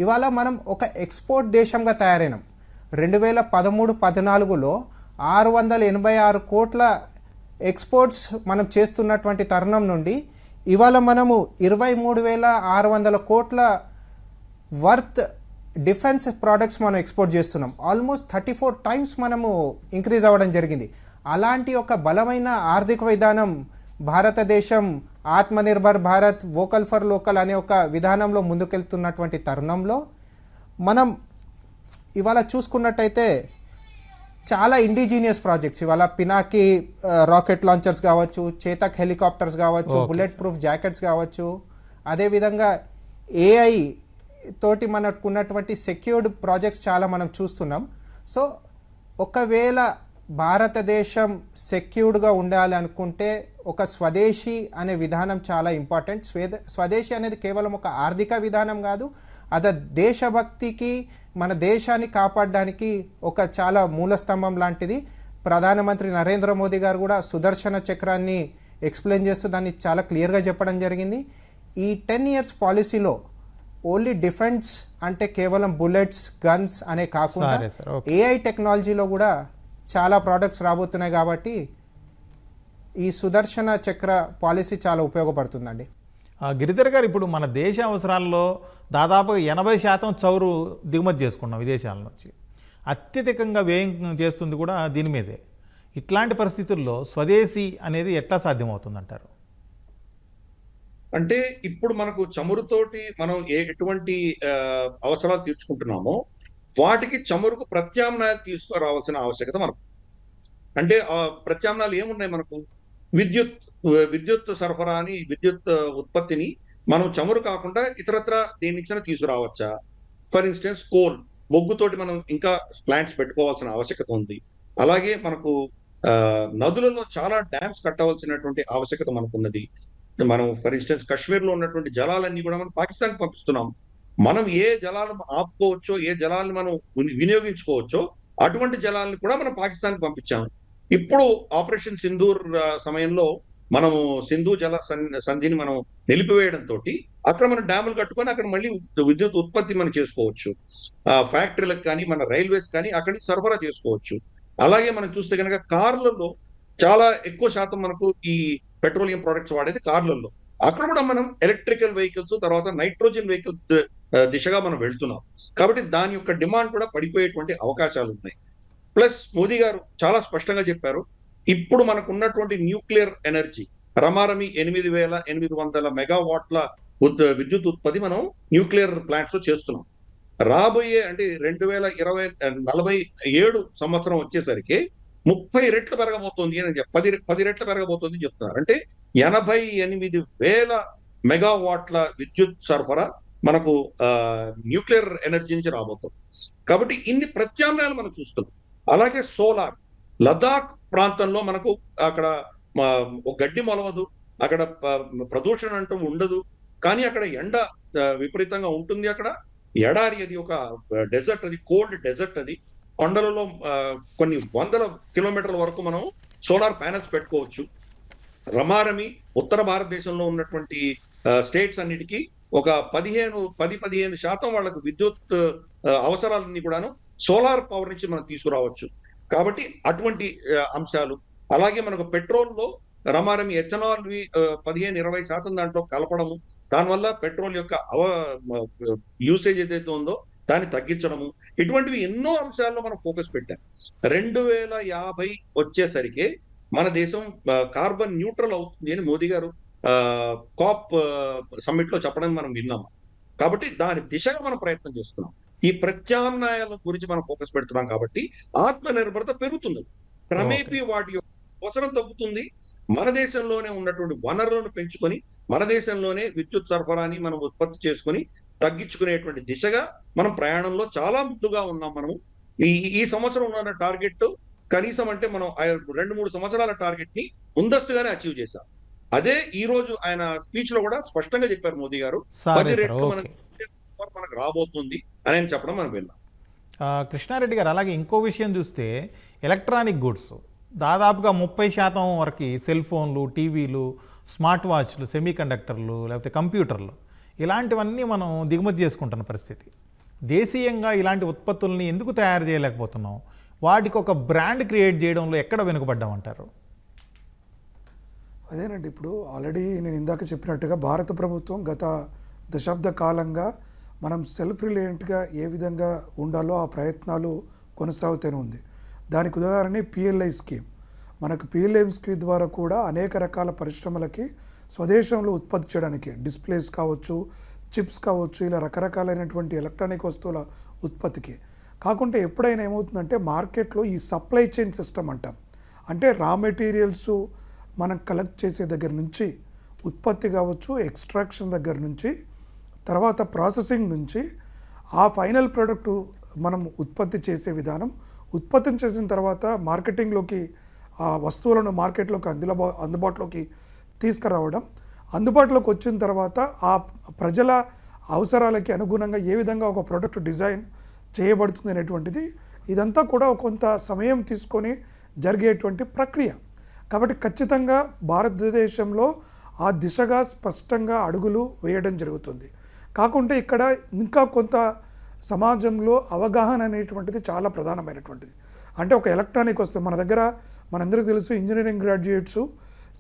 ఇవాళ మనం ఒక ఎక్స్పోర్ట్ దేశంగా తయారైనాం. 2013-14లో 686 కోట్ల ఎక్స్పోర్ట్స్ మనం చేస్తున్నటువంటి తరుణం నుండి ఇవాళ మనము 23,600 కోట్ల వర్త్ డిఫెన్స్ ప్రోడక్ట్స్ మనం ఎక్స్పోర్ట్ చేస్తున్నాం. ఆల్మోస్ట్ 34 టైమ్స్ మనము ఇంక్రీజ్ అవ్వడం జరిగింది. అలాంటి ఒక బలమైన ఆర్థిక విధానం భారతదేశం Atmanirbhar Bharat, vocal for local అనే ఒక విధానంలో ముందుకెళ్తున్నటువంటి తరుణంలో మనం ఇవాళ చూసుకున్నట్టయితే చాలా ఇండిజీనియస్ ప్రాజెక్ట్స్, ఇవాళ పినాకి రాకెట్ లాంచర్స్ కావచ్చు, చేతక్ హెలికాప్టర్స్ కావచ్చు, బుల్లెట్ ప్రూఫ్ జాకెట్స్ కావచ్చు, అదేవిధంగా ఏఐ తోటి మనకున్నటువంటి సెక్యూర్డ్ ప్రాజెక్ట్స్ చాలా మనం చూస్తున్నాం. సో ఒకవేళ భారతదేశం సెక్యూర్డ్గా ఉండాలి అనుకుంటే ఒక స్వదేశీ అనే విధానం చాలా ఇంపార్టెంట్. స్వదేశీ అనేది కేవలం ఒక ఆర్థిక విధానం కాదు, అది దేశభక్తికి, మన దేశాన్ని కాపాడడానికి ఒక చాలా మూలస్తంభం లాంటిది. ప్రధానమంత్రి నరేంద్ర మోదీ గారు కూడా సుదర్శన చక్రాన్ని ఎక్స్ప్లెయిన్ చేస్తూ దాన్ని చాలా క్లియర్గా చెప్పడం జరిగింది. ఈ 10 years పాలసీలో ఓన్లీ డిఫెన్స్ అంటే కేవలం బుల్లెట్స్, గన్స్ అనే కాకుండా ఏఐ టెక్నాలజీలో కూడా చాలా ప్రోడక్ట్స్ రాబోతున్నాయి. కాబట్టి ఈ సుదర్శన చక్ర పాలసీ చాలా ఉపయోగపడుతుందండి. గిరిధర్ గారు, ఇప్పుడు మన దేశ అవసరాల్లో దాదాపు 80% చౌరు దిగుమతి చేసుకున్నాం విదేశాల నుంచి. అత్యధికంగా వ్యయం చేస్తుంది కూడా దీని మీదే. ఇట్లాంటి పరిస్థితుల్లో స్వదేశీ అనేది ఎట్లా సాధ్యమవుతుందంటారు? అంటే ఇప్పుడు మనకు చమురుతోటి మనం ఎటువంటి అవసరాలు తీర్చుకుంటున్నామో వాటికి చమురుకు ప్రత్యామ్నాయాలు తీసుకురావాల్సిన ఆవశ్యకత మనకు. అంటే ఆ ప్రత్యామ్నాయాలు ఏమున్నాయి మనకు? విద్యుత్ సరఫరా అని, విద్యుత్ ఉత్పత్తిని మనం చమురు కాకుండా ఇతరత్ర దేని నుంచి తీసుకురావచ్చా? ఫర్ ఇన్స్టెన్స్ కోల్, బొగ్గుతోటి మనం ఇంకా ప్లాంట్స్ పెట్టుకోవాల్సిన ఆవశ్యకత ఉంది. అలాగే మనకు నదులలో చాలా డ్యామ్స్ కట్టవలసినటువంటి ఆవశ్యకత మనకున్నది. మనం ఫర్ ఇన్స్టెన్స్ కాశ్మీర్లో ఉన్నటువంటి జలాలన్నీ కూడా మనం పాకిస్తాన్కి పంపిస్తున్నాం. మనం ఏ జలాలను ఆపుకోవచ్చో, ఏ జలాలను మనం వినియోగించుకోవచ్చో అటువంటి జలాలను కూడా మనం పాకిస్తాన్కి పంపించాము. ఇప్పుడు ఆపరేషన్ సింధూర్ సమయంలో మనము సింధు జల సంధిని మనం నిలిపివేయడంతో అక్కడ మనం డ్యాములు కట్టుకొని అక్కడ మళ్ళీ విద్యుత్ ఉత్పత్తి మనం చేసుకోవచ్చు. ఫ్యాక్టరీలకు కానీ, మన రైల్వేస్ కానీ అక్కడి నుంచి సరఫరా చేసుకోవచ్చు. అలాగే మనం చూస్తే కనుక కార్లలో చాలా ఎక్కువ శాతం మనకు ఈ పెట్రోలియం ప్రొడక్ట్స్ వాడేది కార్లలో. అక్కడ కూడా మనం ఎలక్ట్రికల్ వెహికల్స్, తర్వాత నైట్రోజన్ వెహికల్స్ దిశగా మనం వెళ్తున్నాం. కాబట్టి దాని యొక్క డిమాండ్ కూడా పడిపోయేటువంటి అవకాశాలు ఉన్నాయి. ప్లస్ మోదీ గారు చాలా స్పష్టంగా చెప్పారు, ఇప్పుడు మనకు ఉన్నటువంటి న్యూక్లియర్ ఎనర్జీ రమారమి 8,800 మెగావాట్ల విద్యుత్ ఉత్పత్తి మనం న్యూక్లియర్ ప్లాంట్స్ లో చేస్తున్నాం. రాబోయే అంటే 2047 సంవత్సరం వచ్చేసరికి 30 రెట్లు పెరగబోతోంది అని 10 రెట్లు పెరగబోతోంది అని చెప్తున్నారు. అంటే 88,000 మెగావాట్ల విద్యుత్ సరఫరా మనకు న్యూక్లియర్ ఎనర్జీ నుంచి రాబోతుంది. కాబట్టి ఇన్ని ప్రత్యామ్నాయాలు మనం చూస్తున్నాం. అలాగే సోలార్, లదాఖ్ ప్రాంతంలో మనకు అక్కడ ఒక గడ్డి మొలవదు, అక్కడ ప్రదూషణ అంటూ ఉండదు, కానీ అక్కడ ఎండ విపరీతంగా ఉంటుంది. అక్కడ ఎడారి, అది ఒక డెజర్ట్, అది కోల్డ్ డెజర్ట్. అది కొండలలో కొన్ని 100 కిలోమీటర్ల వరకు మనం సోలార్ ప్యానెల్స్ పెట్టుకోవచ్చు. రమారమి ఉత్తర భారతదేశంలో ఉన్నటువంటి స్టేట్స్ అన్నిటికీ ఒక 10-15% వాళ్ళకు విద్యుత్ అవసరాలన్నీ కూడాను సోలార్ పవర్ నుంచి మనం తీసుకురావచ్చు. కాబట్టి అటువంటి అంశాలు. అలాగే మనకు పెట్రోల్లో రమారమి ఎథనాల్ 15-20% దాంట్లో కలపడము, దానివల్ల పెట్రోల్ యొక్క యూసేజ్ ఏదైతే ఉందో దాన్ని తగ్గించడము, ఇటువంటివి ఎన్నో అంశాల్లో మనం ఫోకస్ పెట్టాం. 2050 వచ్చేసరికి మన దేశం కార్బన్ న్యూట్రల్ అవుతుంది అని మోదీ గారు కాప్ సమ్మిట్ లో చెప్పడం మనం విన్నాము. కాబట్టి దాని దిశగా మనం ప్రయత్నం చేస్తున్నాం. ఈ ప్రత్యామ్నాయాల గురించి మనం ఫోకస్ పెడుతున్నాం. కాబట్టి ఆత్మనిర్భరత పెరుగుతుంది, క్రమేపీ వాటి యొక్క అవసరం తగ్గుతుంది. మన దేశంలోనే ఉన్నటువంటి వనరులను పెంచుకొని మన దేశంలోనే విద్యుత్ సరఫరాని మనం ఉత్పత్తి చేసుకొని తగ్గించుకునేటువంటి దిశగా మనం ప్రయాణంలో చాలా ముందుగా ఉన్నాం. మనము ఈ సంవత్సరం ఉన్న టార్గెట్ కనీసం అంటే మనం 2-3 సంవత్సరాల టార్గెట్ ని ముందస్తుగానే అచీవ్ చేశాం. అదే ఈ రోజు ఆయన స్పీచ్ లో కూడా స్పష్టంగా చెప్పారు మోదీ గారు, 10 రెట్లు మనకు రాబోతుంది అని చెప్పడం మనం విన్నాం. కృష్ణారెడ్డి గారు, అలాగే ఇంకో విషయం చూస్తే ఎలక్ట్రానిక్ గుడ్స్ దాదాపుగా 30% వరకు సెల్ ఫోన్లు, టీవీలు, స్మార్ట్ వాచ్లు, సెమీ కండక్టర్లు, లేకపోతే కంప్యూటర్లు, ఇలాంటివన్నీ మనం దిగుమతి చేసుకుంటున్న పరిస్థితి. దేశీయంగా ఇలాంటి ఉత్పత్తుల్ని ఎందుకు తయారు చేయలేకపోతున్నాం? వాటికి ఒక బ్రాండ్ క్రియేట్ చేయడంలో ఎక్కడ వెనుకబడ్డామంటారు? అదేనండి, ఇప్పుడు ఆల్రెడీ నేను ఇందాక చెప్పినట్టుగా భారత ప్రభుత్వం గత దశాబ్ద కాలంగా మనం సెల్ఫ్ రిలయంట్గా ఏ విధంగా ఉండాలో ఆ ప్రయత్నాలు కొనసాగుతూనే ఉంది. దానికి ఉదాహరణ పిఎల్ఐ స్కీమ్. మనకు పిఎల్ఐ స్కీమ్ ద్వారా కూడా అనేక రకాల పరిశ్రమలకి స్వదేశంలో ఉత్పత్తి చేయడానికి డిస్ప్లేస్ కావచ్చు, చిప్స్ కావచ్చు, ఇలా రకరకాలైనటువంటి ఎలక్ట్రానిక్ వస్తువుల ఉత్పత్తికి కాకుండా ఎప్పుడైనా ఏమవుతుందంటే మార్కెట్లో ఈ సప్లై చైన్ సిస్టమ్ అంటాం. అంటే రా మెటీరియల్స్ మనం కలెక్ట్ చేసే దగ్గర నుంచి ఉత్పత్తి కావచ్చు, ఎక్స్ట్రాక్షన్ దగ్గర నుంచి తర్వాత ప్రాసెసింగ్ నుంచి ఆ ఫైనల్ ప్రోడక్ట్ మనం ఉత్పత్తి చేసే విధానం, ఉత్పత్తిని చేసిన తర్వాత మార్కెటింగ్లోకి ఆ వస్తువులను మార్కెట్లోకి అందుబాటులోకి తీసుకురావడం, అందుబాటులోకి వచ్చిన తర్వాత ఆ ప్రజల అవసరాలకి అనుగుణంగా ఏ విధంగా ఒక ప్రోడక్ట్ డిజైన్ చేయబడుతుంది అనేటువంటిది ఇదంతా కూడా కొంత సమయం తీసుకొని జరిగేటువంటి ప్రక్రియ. కాబట్టి ఖచ్చితంగా భారతదేశంలో ఆ దిశగా స్పష్టంగా అడుగులు వేయడం జరుగుతుంది. కాకుంటే ఇక్కడ ఇంకా కొంత సమాజంలో అవగాహన అనేటువంటిది చాలా ప్రధానమైనటువంటిది. అంటే ఒక ఎలక్ట్రానిక్ వస్తువు మన దగ్గర మనందరికీ తెలుసు, ఇంజనీరింగ్ గ్రాడ్యుయేట్స్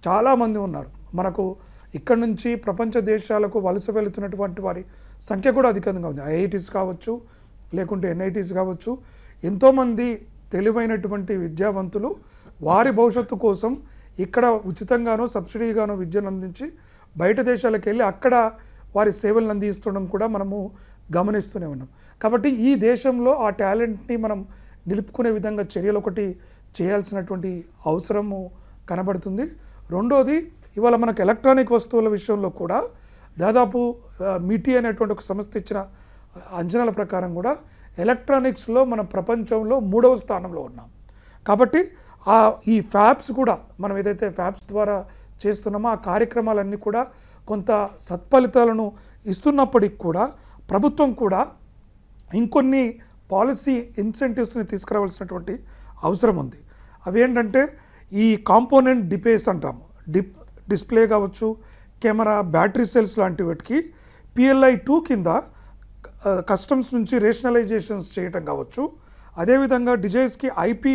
చాలామంది ఉన్నారు. మనకు ఇక్కడ నుంచి ప్రపంచ దేశాలకు వలస వెళుతున్నటువంటి వారి సంఖ్య కూడా అధికంగా ఉంది. ఐఐటీస్ కావచ్చు, లేకుంటే ఎన్ఐటీస్ కావచ్చు. ఎంతోమంది తెలివైనటువంటి విద్యావంతులు వారి భవిష్యత్తు కోసం ఇక్కడ ఉచితంగానో సబ్సిడీగానో విద్యను అందించి బయట దేశాలకు వెళ్ళి అక్కడ వారి సేవలను అందిస్తుండడం కూడా మనము గమనిస్తూనే ఉన్నాం. కాబట్టి ఈ దేశంలో ఆ టాలెంట్ని మనం నిలుపుకునే విధంగా చర్యలు ఒకటి చేయాల్సినటువంటి అవసరము కనబడుతుంది. రెండోది, ఇవాళ మనకు ఎలక్ట్రానిక్ వస్తువుల విషయంలో కూడా దాదాపు మిటి అనేటువంటి ఒక సంస్థ ఇచ్చిన అంచనాల ప్రకారం కూడా ఎలక్ట్రానిక్స్లో మన ప్రపంచంలో 3వ స్థానంలో ఉన్నాం. కాబట్టి ఈ ఫ్యాబ్స్ కూడా మనం ఏదైతే ఫ్యాబ్స్ ద్వారా చేస్తున్నామో ఆ కార్యక్రమాలన్నీ కూడా కొంత సత్ఫలితాలను ఇస్తున్నప్పటికి కూడా ప్రభుత్వం కూడా ఇంకొన్ని పాలసీ ఇన్సెంటివ్స్ని తీసుకురావాల్సినటువంటి అవసరం ఉంది. అవి ఏంటంటే ఈ కాంపోనెంట్ డిపేస్ అంటాము, డిస్ప్లే కావచ్చు, కెమెరా, బ్యాటరీ సెల్స్ లాంటి వాటికి PLI 2 కింద కస్టమ్స్ నుంచి రేషనలైజేషన్స్ చేయటం కావచ్చు, అదేవిధంగా డిజైన్స్కి IP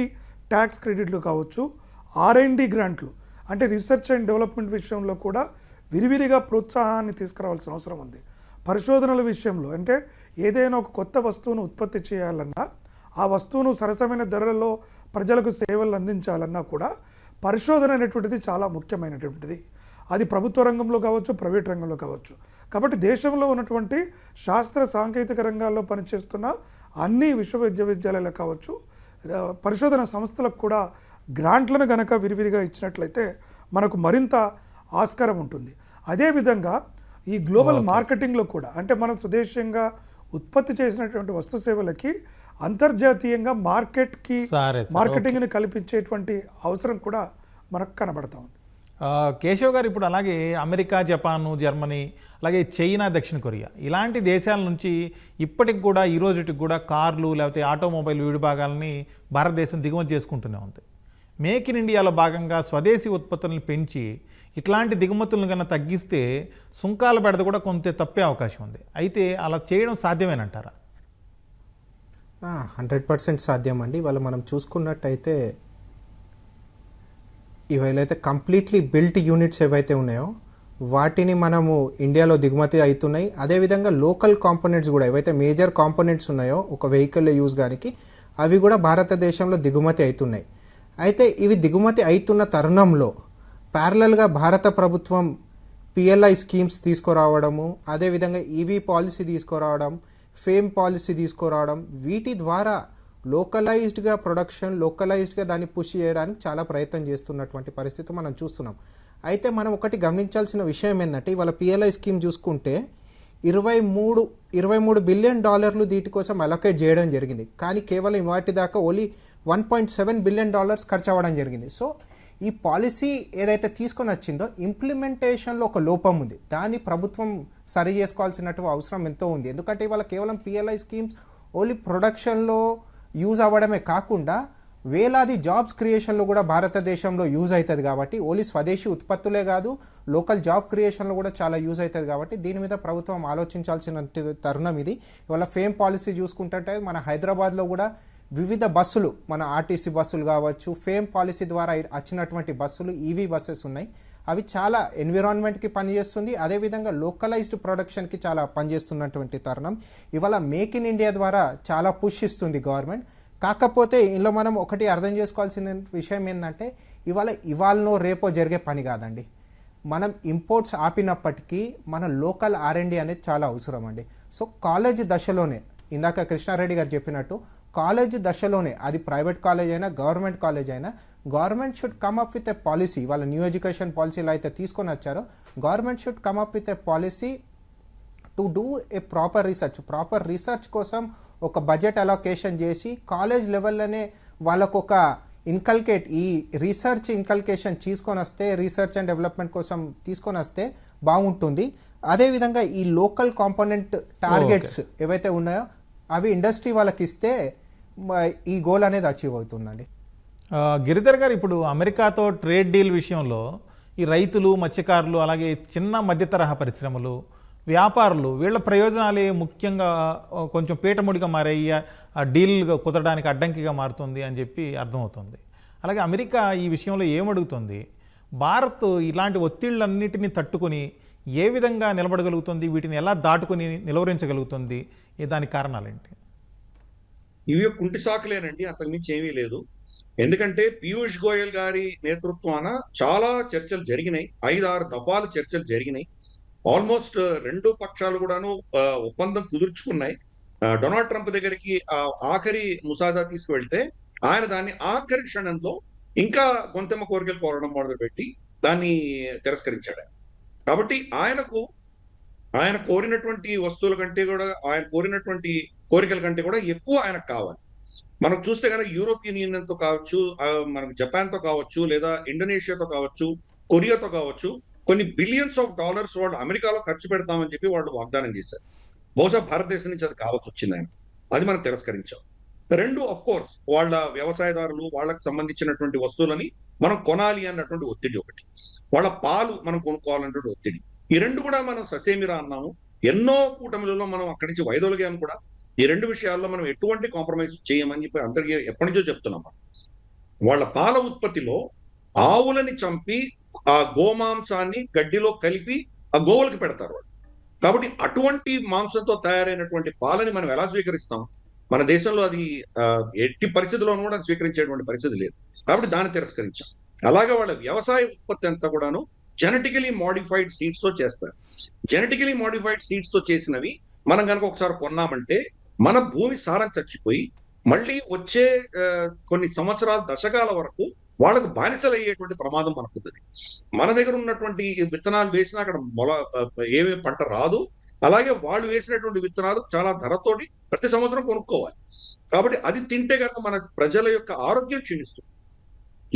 ట్యాక్స్ క్రెడిట్లు కావచ్చు, R&D గ్రాంట్లు అంటే రీసెర్చ్ అండ్ డెవలప్మెంట్ విషయంలో కూడా విరివిరిగా ప్రోత్సాహాన్ని తీసుకురావాల్సిన అవసరం ఉంది. పరిశోధనల విషయంలో అంటే ఏదైనా ఒక కొత్త వస్తువును ఉత్పత్తి చేయాలన్నా, ఆ వస్తువును సరసమైన ధరలలో ప్రజలకు సేవలు అందించాలన్నా కూడా పరిశోధన అనేటువంటిది చాలా ముఖ్యమైనటువంటిది. అది ప్రభుత్వ రంగంలో కావచ్చు, ప్రైవేట్ రంగంలో కావచ్చు. కాబట్టి దేశంలో ఉన్నటువంటి శాస్త్ర సాంకేతిక రంగాల్లో పనిచేస్తున్న అన్ని విశ్వవిద్యాలయాలు కావచ్చు, పరిశోధన సంస్థలకు కూడా గ్రాంట్లను గనక విరివిరిగా ఇచ్చినట్లయితే మనకు మరింత ఆస్కారం ఉంటుంది. అదేవిధంగా ఈ గ్లోబల్ మార్కెటింగ్లో కూడా అంటే మనం స్వదేశీయంగా ఉత్పత్తి చేసినటువంటి వస్తు సేవలకి అంతర్జాతీయంగా మార్కెటింగ్ని కల్పించేటువంటి అవసరం కూడా మనకు కనబడతా ఉంది. కేశవ్ గారు, ఇప్పుడు అలాగే అమెరికా, జపాను, జర్మనీ, అలాగే చైనా, దక్షిణ కొరియా ఇలాంటి దేశాల నుంచి ఇప్పటికి కూడా ఈ రోజుకి కూడా కార్లు లేకపోతే ఆటోమొబైల్ విడిభాగాలని భారతదేశం దిగుమతి చేసుకుంటూనే ఉంది. మేక్ ఇన్ ఇండియాలో భాగంగా స్వదేశీ ఉత్పత్తులను పెంచి ఇట్లాంటి దిగుమతులను కన్నా తగ్గిస్తే సుంకాల బెడద కూడా కొంత తప్పే అవకాశం ఉంది. అయితే అలా చేయడం సాధ్యమేనంటారా? 100% సాధ్యం అండి. ఇవాళ మనం చూసుకున్నట్టయితే ఇవాళైతే కంప్లీట్లీ బిల్ట్ యూనిట్స్ ఏవైతే ఉన్నాయో వాటిని మనము ఇండియాలో దిగుమతి అవుతున్నాయి. అదేవిధంగా లోకల్ కాంపోనెంట్స్ కూడా ఏవైతే మేజర్ కాంపోనెంట్స్ ఉన్నాయో ఒక వెహికల్లో యూజ్ గానికి అవి కూడా భారతదేశంలో దిగుమతి అవుతున్నాయి. అయితే ఇవి దిగుమతి అవుతున్న తరుణంలో ప్యారలల్గా భారత ప్రభుత్వం PLI స్కీమ్స్ తీసుకురావడము, అదేవిధంగా EV పాలసీ తీసుకురావడం, ఫేమ్ పాలసీ తీసుకురావడం, వీటి ద్వారా లోకలైజ్డ్గా ప్రొడక్షన్, లోకలైజ్డ్గా దాన్ని పుష్ చేయడానికి చాలా ప్రయత్నం చేస్తున్నటువంటి పరిస్థితి మనం చూస్తున్నాం. అయితే మనం ఒకటి గమనించాల్సిన విషయం ఏంటంటే ఇవాళ PLI స్కీమ్ చూసుకుంటే 23 బిలియన్ డాలర్లు వీటి కోసం అలొకేట్ చేయడం జరిగింది. కానీ కేవలం వాటి దాకా ఓన్లీ $1.7 బిలియన్ ఖర్చు అవ్వడం జరిగింది. సో ఈ పాలసీ ఏదైతే తీసుకొని వచ్చిందో ఇంప్లిమెంటేషన్లో ఒక లోపం ఉంది. దాన్ని ప్రభుత్వం సరి చేసుకోవాల్సినటువంటి అవసరం ఎంతో ఉంది. ఎందుకంటే ఇవాళ కేవలం PLI స్కీమ్స్ ఓన్లీ ప్రొడక్షన్లో యూజ్ అవ్వడమే కాకుండా వేలాది జాబ్స్ క్రియేషన్లో కూడా భారతదేశంలో యూజ్ అవుతుంది. కాబట్టి ఓన్లీ స్వదేశీ ఉత్పత్తులే కాదు, లోకల్ జాబ్ క్రియేషన్లో కూడా చాలా యూజ్ అవుతుంది. కాబట్టి దీని మీద ప్రభుత్వం ఆలోచించాల్సిన తరుణం ఇది. ఇవాళ ఫేమ్ పాలసీ చూసుకుంటే మన హైదరాబాద్లో కూడా వివిధ బస్సులు, మన RTC బస్సులు కావచ్చు, ఫేమ్ పాలసీ ద్వారా వచ్చినటువంటి బస్సులు EV బస్సెస్ ఉన్నాయి. అవి చాలా ఎన్విరాన్మెంట్కి పనిచేస్తుంది, అదేవిధంగా లోకలైజ్డ్ ప్రొడక్షన్కి చాలా పనిచేస్తున్నటువంటి తరుణం. ఇవాళ మేక్ ఇన్ ఇండియా ద్వారా చాలా పుష్ ఇస్తుంది గవర్నమెంట్. కాకపోతే ఇందులో మనం ఒకటి అర్థం చేసుకోవాల్సిన విషయం ఏంటంటే ఇవాళనో రేపో జరిగే పని కాదండి. మనం ఇంపోర్ట్స్ ఆపినప్పటికీ మన లోకల్ R&D అనేది చాలా అవసరం అండి. సో కాలేజ్ దశలోనే ఇందాక కృష్ణారెడ్డి గారు చెప్పినట్టు కాలేజ్ దశలోనే, అది ప్రైవేట్ కాలేజ్ అయినా గవర్నమెంట్ కాలేజ్ అయినా, government should come up with a policy. వాళ్ళ న్యూ ఎడ్యుకేషన్ పాలసీలో అయితే తీసుకొని వచ్చారో government should come up with a policy to do a proper research కోసం ఒక బడ్జెట్ అలొకేషన్ చేసి కాలేజ్ లెవెల్లోనే వాళ్ళకు ఒక ఇన్కల్కేట్, ఈ రీసెర్చ్ ఇన్కల్కేషన్ తీసుకొని వస్తే, రీసెర్చ్ అండ్ డెవలప్మెంట్ కోసం తీసుకొని వస్తే బాగుంటుంది. అదేవిధంగా ఈ లోకల్ కాంపోనెంట్ టార్గెట్స్ ఏవైతే ఉన్నాయో అవి ఇండస్ట్రీ వాళ్ళకి ఇస్తే ఈ గోల్ అనేది అచీవ్ అవుతుందండి. గిరిధర్ గారు, ఇప్పుడు అమెరికాతో ట్రేడ్ డీల్ విషయంలో ఈ రైతులు, మత్స్యకారులు, అలాగే చిన్న మధ్యతరహా పరిశ్రమలు, వ్యాపారులు, వీళ్ళ ప్రయోజనాలే ముఖ్యంగా కొంచెం పీటముడిగా మారాయి, ఆ డీల్ కుదరడానికి అడ్డంకిగా మారుతుంది అని చెప్పి అర్థమవుతుంది. అలాగే అమెరికా ఈ విషయంలో ఏమడుగుతుంది? భారత్ ఇలాంటి ఒత్తిళ్ళన్నిటినీ తట్టుకొని ఏ విధంగా నిలబడగలుగుతుంది? వీటిని ఎలా దాటుకొని నిలువరించగలుగుతుంది? దానికి కారణాలేంటి? ఇవి కుంటి సాకులేనండి, అంతకుమించి ఏమీ లేదు. ఎందుకంటే పీయూష్ గోయల్ గారి నేతృత్వాన చాలా చర్చలు జరిగినాయి, 5-6 దఫాలు చర్చలు జరిగినాయి. ఆల్మోస్ట్ రెండు పక్షాలు కూడాను ఒప్పందం కుదుర్చుకున్నాయి. డొనాల్డ్ ట్రంప్ దగ్గరికి ఆఖరి ముసాదా తీసుకువెళ్తే ఆయన దాన్ని ఆఖరి క్షణంలో ఇంకా గొంతెమ్మ కోరికలు కోరడం మొదలుపెట్టి దాన్ని తిరస్కరించాడు. కాబట్టి ఆయన కోరినటువంటి వస్తువుల కంటే కూడా, ఆయన కోరినటువంటి కోరికల కంటే కూడా ఎక్కువ ఆయనకు కావాలి. మనకు చూస్తే కనుక యూరోపియన్ యూనియన్తో కావచ్చు, మనకు జపాన్తో కావచ్చు, లేదా ఇండోనేషియాతో కావచ్చు, కొరియాతో కావచ్చు, కొన్ని బిలియన్స్ ఆఫ్ డాలర్స్ వాళ్ళు అమెరికాలో ఖర్చు పెడతామని చెప్పి వాళ్ళు వాగ్దానం చేశారు. బహుశా భారతదేశం నుంచి అది కావాల్సి వచ్చింది ఆయన, అది మనం తిరస్కరించాం. రెండు, ఆఫ్ కోర్స్ వాళ్ళ వ్యవసాయదారులు, వాళ్ళకి సంబంధించినటువంటి వస్తువులని మనం కొనాలి అన్నటువంటి ఒత్తిడి ఒకటి, వాళ్ళ పాలు మనం కొనుక్కోవాలన్నటువంటి ఒత్తిడి. ఈ రెండు కూడా మనం ససేమిరా అన్నాము. ఎన్నో కూటమిలలో మనం అక్కడి నుంచి వైదొలిగాము కూడా. ఈ రెండు విషయాల్లో మనం ఎటువంటి కాంప్రమైజ్ చేయమని చెప్పి అందరికీ ఎప్పటి నుంచో చెప్తున్నాం. వాళ్ళ పాల ఉత్పత్తిలో ఆవులని చంపి ఆ గోమాంసాన్ని గడ్డిలో కలిపి ఆ గోవులకి పెడతారు వాళ్ళు. కాబట్టి అటువంటి మాంసంతో తయారైనటువంటి పాలని మనం ఎలా స్వీకరిస్తాం? మన దేశంలో అది ఎట్టి పరిస్థితుల్లోనూ కూడా స్వీకరించేటువంటి పరిస్థితి లేదు. కాబట్టి దాన్ని తిరస్కరించాం. అలాగే వాళ్ళ వ్యవసాయ ఉత్పత్తి అంతా కూడాను జెనెటికలీ మోడిఫైడ్ సీడ్స్ తో చేస్తారు. జెనెటికలీ మోడిఫైడ్ సీడ్స్ తో చేసినవి మనం కనుక ఒకసారి కొన్నామంటే మన భూమి సారం చచ్చిపోయి మళ్ళీ వచ్చే కొన్ని సంవత్సరాల, దశకాల వరకు వాళ్ళకు బానిసలు అయ్యేటువంటి ప్రమాదం మనకుంది. మన దగ్గర ఉన్నటువంటి విత్తనాలు వేసినా అక్కడ ఏమీ పంట రాదు. అలాగే వాళ్ళు వేసినటువంటి విత్తనాలు చాలా ధరతోటి ప్రతి సంవత్సరం కొనుక్కోవాలి. కాబట్టి అది తింటే కనుక మన ప్రజల యొక్క ఆరోగ్యం క్షీణిస్తుంది.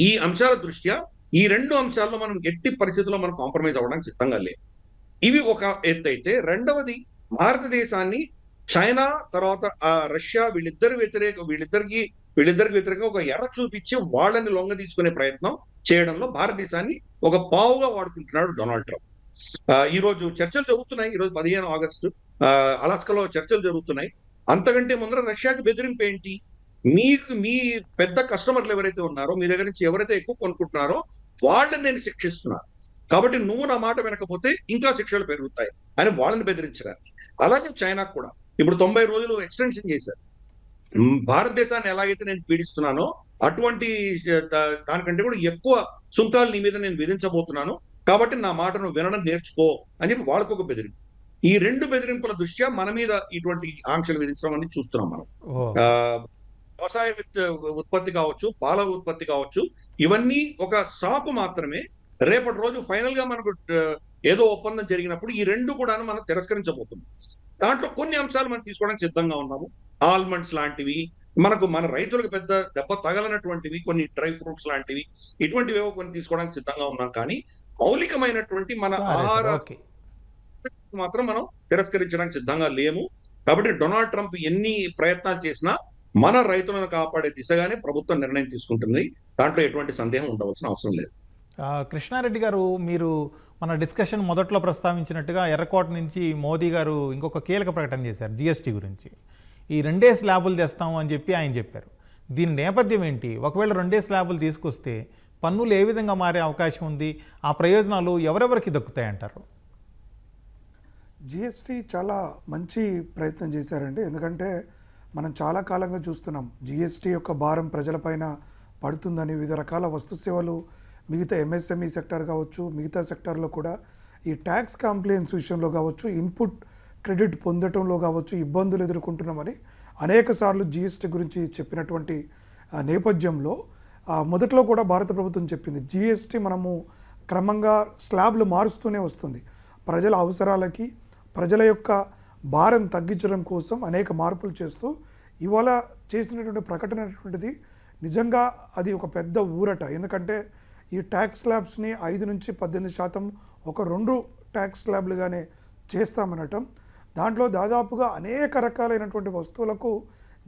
ఈ అంశాల దృష్ట్యా ఈ రెండు అంశాల్లో మనం ఎట్టి పరిస్థితుల్లో మనం కాంప్రమైజ్ అవ్వడానికి సిద్ధంగా లేదు. ఇవి ఒక ఎత్తు అయితే, రెండవది భారతదేశాన్ని చైనా తర్వాత రష్యా వీళ్ళిద్దరికి వ్యతిరేకంగా ఒక ఎర చూపించి వాళ్ళని లొంగ తీసుకునే ప్రయత్నం చేయడంలో భారతదేశాన్ని ఒక పావుగా వాడుకుంటున్నాడు డొనాల్డ్ ట్రంప్. ఈ రోజు చర్చలు జరుగుతున్నాయి. ఈరోజు 15 ఆగస్టు అలాస్కాలో చర్చలు జరుగుతున్నాయి. అంతకంటే ముందర రష్యాకి బెదిరింపు ఏంటి? మీ పెద్ద కస్టమర్లు ఎవరైతే ఉన్నారో, మీ దగ్గర నుంచి ఎవరైతే ఎక్కువ కొనుక్కుంటున్నారో వాళ్ళని నేను శిక్షిస్తున్నాను, కాబట్టి నువ్వు నా మాట వినకపోతే ఇంకా శిక్షలు పెరుగుతాయి అని వాళ్ళని బెదిరించడానికి. అలాగే చైనాకు కూడా ఇప్పుడు 90 రోజులు ఎక్స్టెన్షన్ చేశారు. భారతదేశాన్ని ఎలాగైతే నేను పీడిస్తున్నానో అటువంటి దానికంటే కూడా ఎక్కువ సుంకాలు నీ మీద నేను విధించబోతున్నాను, కాబట్టి నా మాటను వినడం నేర్చుకో అని చెప్పి వాళ్ళకు ఒక బెదిరింపు. ఈ రెండు బెదిరింపుల దృష్ట్యా మన మీద ఇటువంటి ఆంక్షలు విధించడం అనేది చూస్తున్నాం మనం. వ్యవసాయ ఉత్పత్తి కావచ్చు, పాల ఉత్పత్తి కావచ్చు, ఇవన్నీ ఒక సాకు మాత్రమే. రేపటి రోజు ఫైనల్ గా మనకు ఏదో ఒప్పందం జరిగినప్పుడు ఈ రెండు కూడా మనం తిరస్కరించబోతున్నాం. దాంట్లో కొన్ని అంశాలు మనం తీసుకోవడానికి సిద్ధంగా ఉన్నాము. ఆల్మండ్స్ లాంటివి, మన రైతులకు పెద్ద దెబ్బ తగలనటువంటివి, కొన్ని డ్రై ఫ్రూట్స్ లాంటివి, ఇటువంటివి కొన్ని తీసుకోవడానికి సిద్ధంగా ఉన్నాం. కానీ మౌలికమైనటువంటి మన ఆహార మాత్రం మనం తిరస్కరించడానికి సిద్ధంగా లేము. కాబట్టి డొనాల్డ్ ట్రంప్ ఎన్ని ప్రయత్నాలు చేసినా మన రైతులను కాపాడే దిశగానే ప్రభుత్వం నిర్ణయం తీసుకుంటుంది. దాంట్లో ఎటువంటి సందేహం ఉండవలసిన అవసరం లేదు. కృష్ణారెడ్డి గారు, మీరు మన డిస్కషన్ మొదట్లో ప్రస్తావించినట్టుగా ఎర్రకోట నుంచి మోదీ గారు ఇంకొక కీలక ప్రకటన చేశారు జిఎస్టీ గురించి. ఈ 2 స్లాబులు తెస్తాము అని చెప్పి ఆయన చెప్పారు. దీని నేపథ్యం ఏంటి? ఒకవేళ 2 స్లాబులు తీసుకొస్తే పన్నులు ఏ విధంగా మారే అవకాశం ఉంది, ఆ ప్రయోజనాలు ఎవరెవరికి దక్కుతాయంటారు? జిఎస్టీ చాలా మంచి ప్రయత్నం చేశారండి. ఎందుకంటే మనం చాలా కాలంగా చూస్తున్నాం జిఎస్టీ యొక్క భారం ప్రజలపైన పడుతుందని. వివిధ రకాల వస్తు సేవలు, మిగతా ఎంఎస్ఎంఈ సెక్టర్ కావచ్చు, మిగతా సెక్టార్లో కూడా ఈ ట్యాక్స్ కాంప్లైన్స్ విషయంలో కావచ్చు, ఇన్పుట్ క్రెడిట్ పొందటంలో కావచ్చు ఇబ్బందులు ఎదుర్కొంటున్నామని అనేక సార్లు జిఎస్టీ గురించి చెప్పినటువంటి నేపథ్యంలో మొదట్లో కూడా భారత ప్రభుత్వం చెప్పింది జిఎస్టీ మనము క్రమంగా స్లాబ్లు మారుస్తూనే వస్తుంది. ప్రజల అవసరాలకి, ప్రజల యొక్క భారం తగ్గించడం కోసం అనేక మార్పులు చేస్తూ ఇవాళ చేసినటువంటి ప్రకటన అనేటువంటిది నిజంగా అది ఒక పెద్ద ఊరట. ఎందుకంటే ఈ ట్యాక్స్ స్లాబ్స్ని 5 నుంచి 18% ఒక 2 ట్యాక్స్ స్లాబ్లుగానే చేస్తామనటం, దాంట్లో దాదాపుగా అనేక రకాలైనటువంటి వస్తువులకు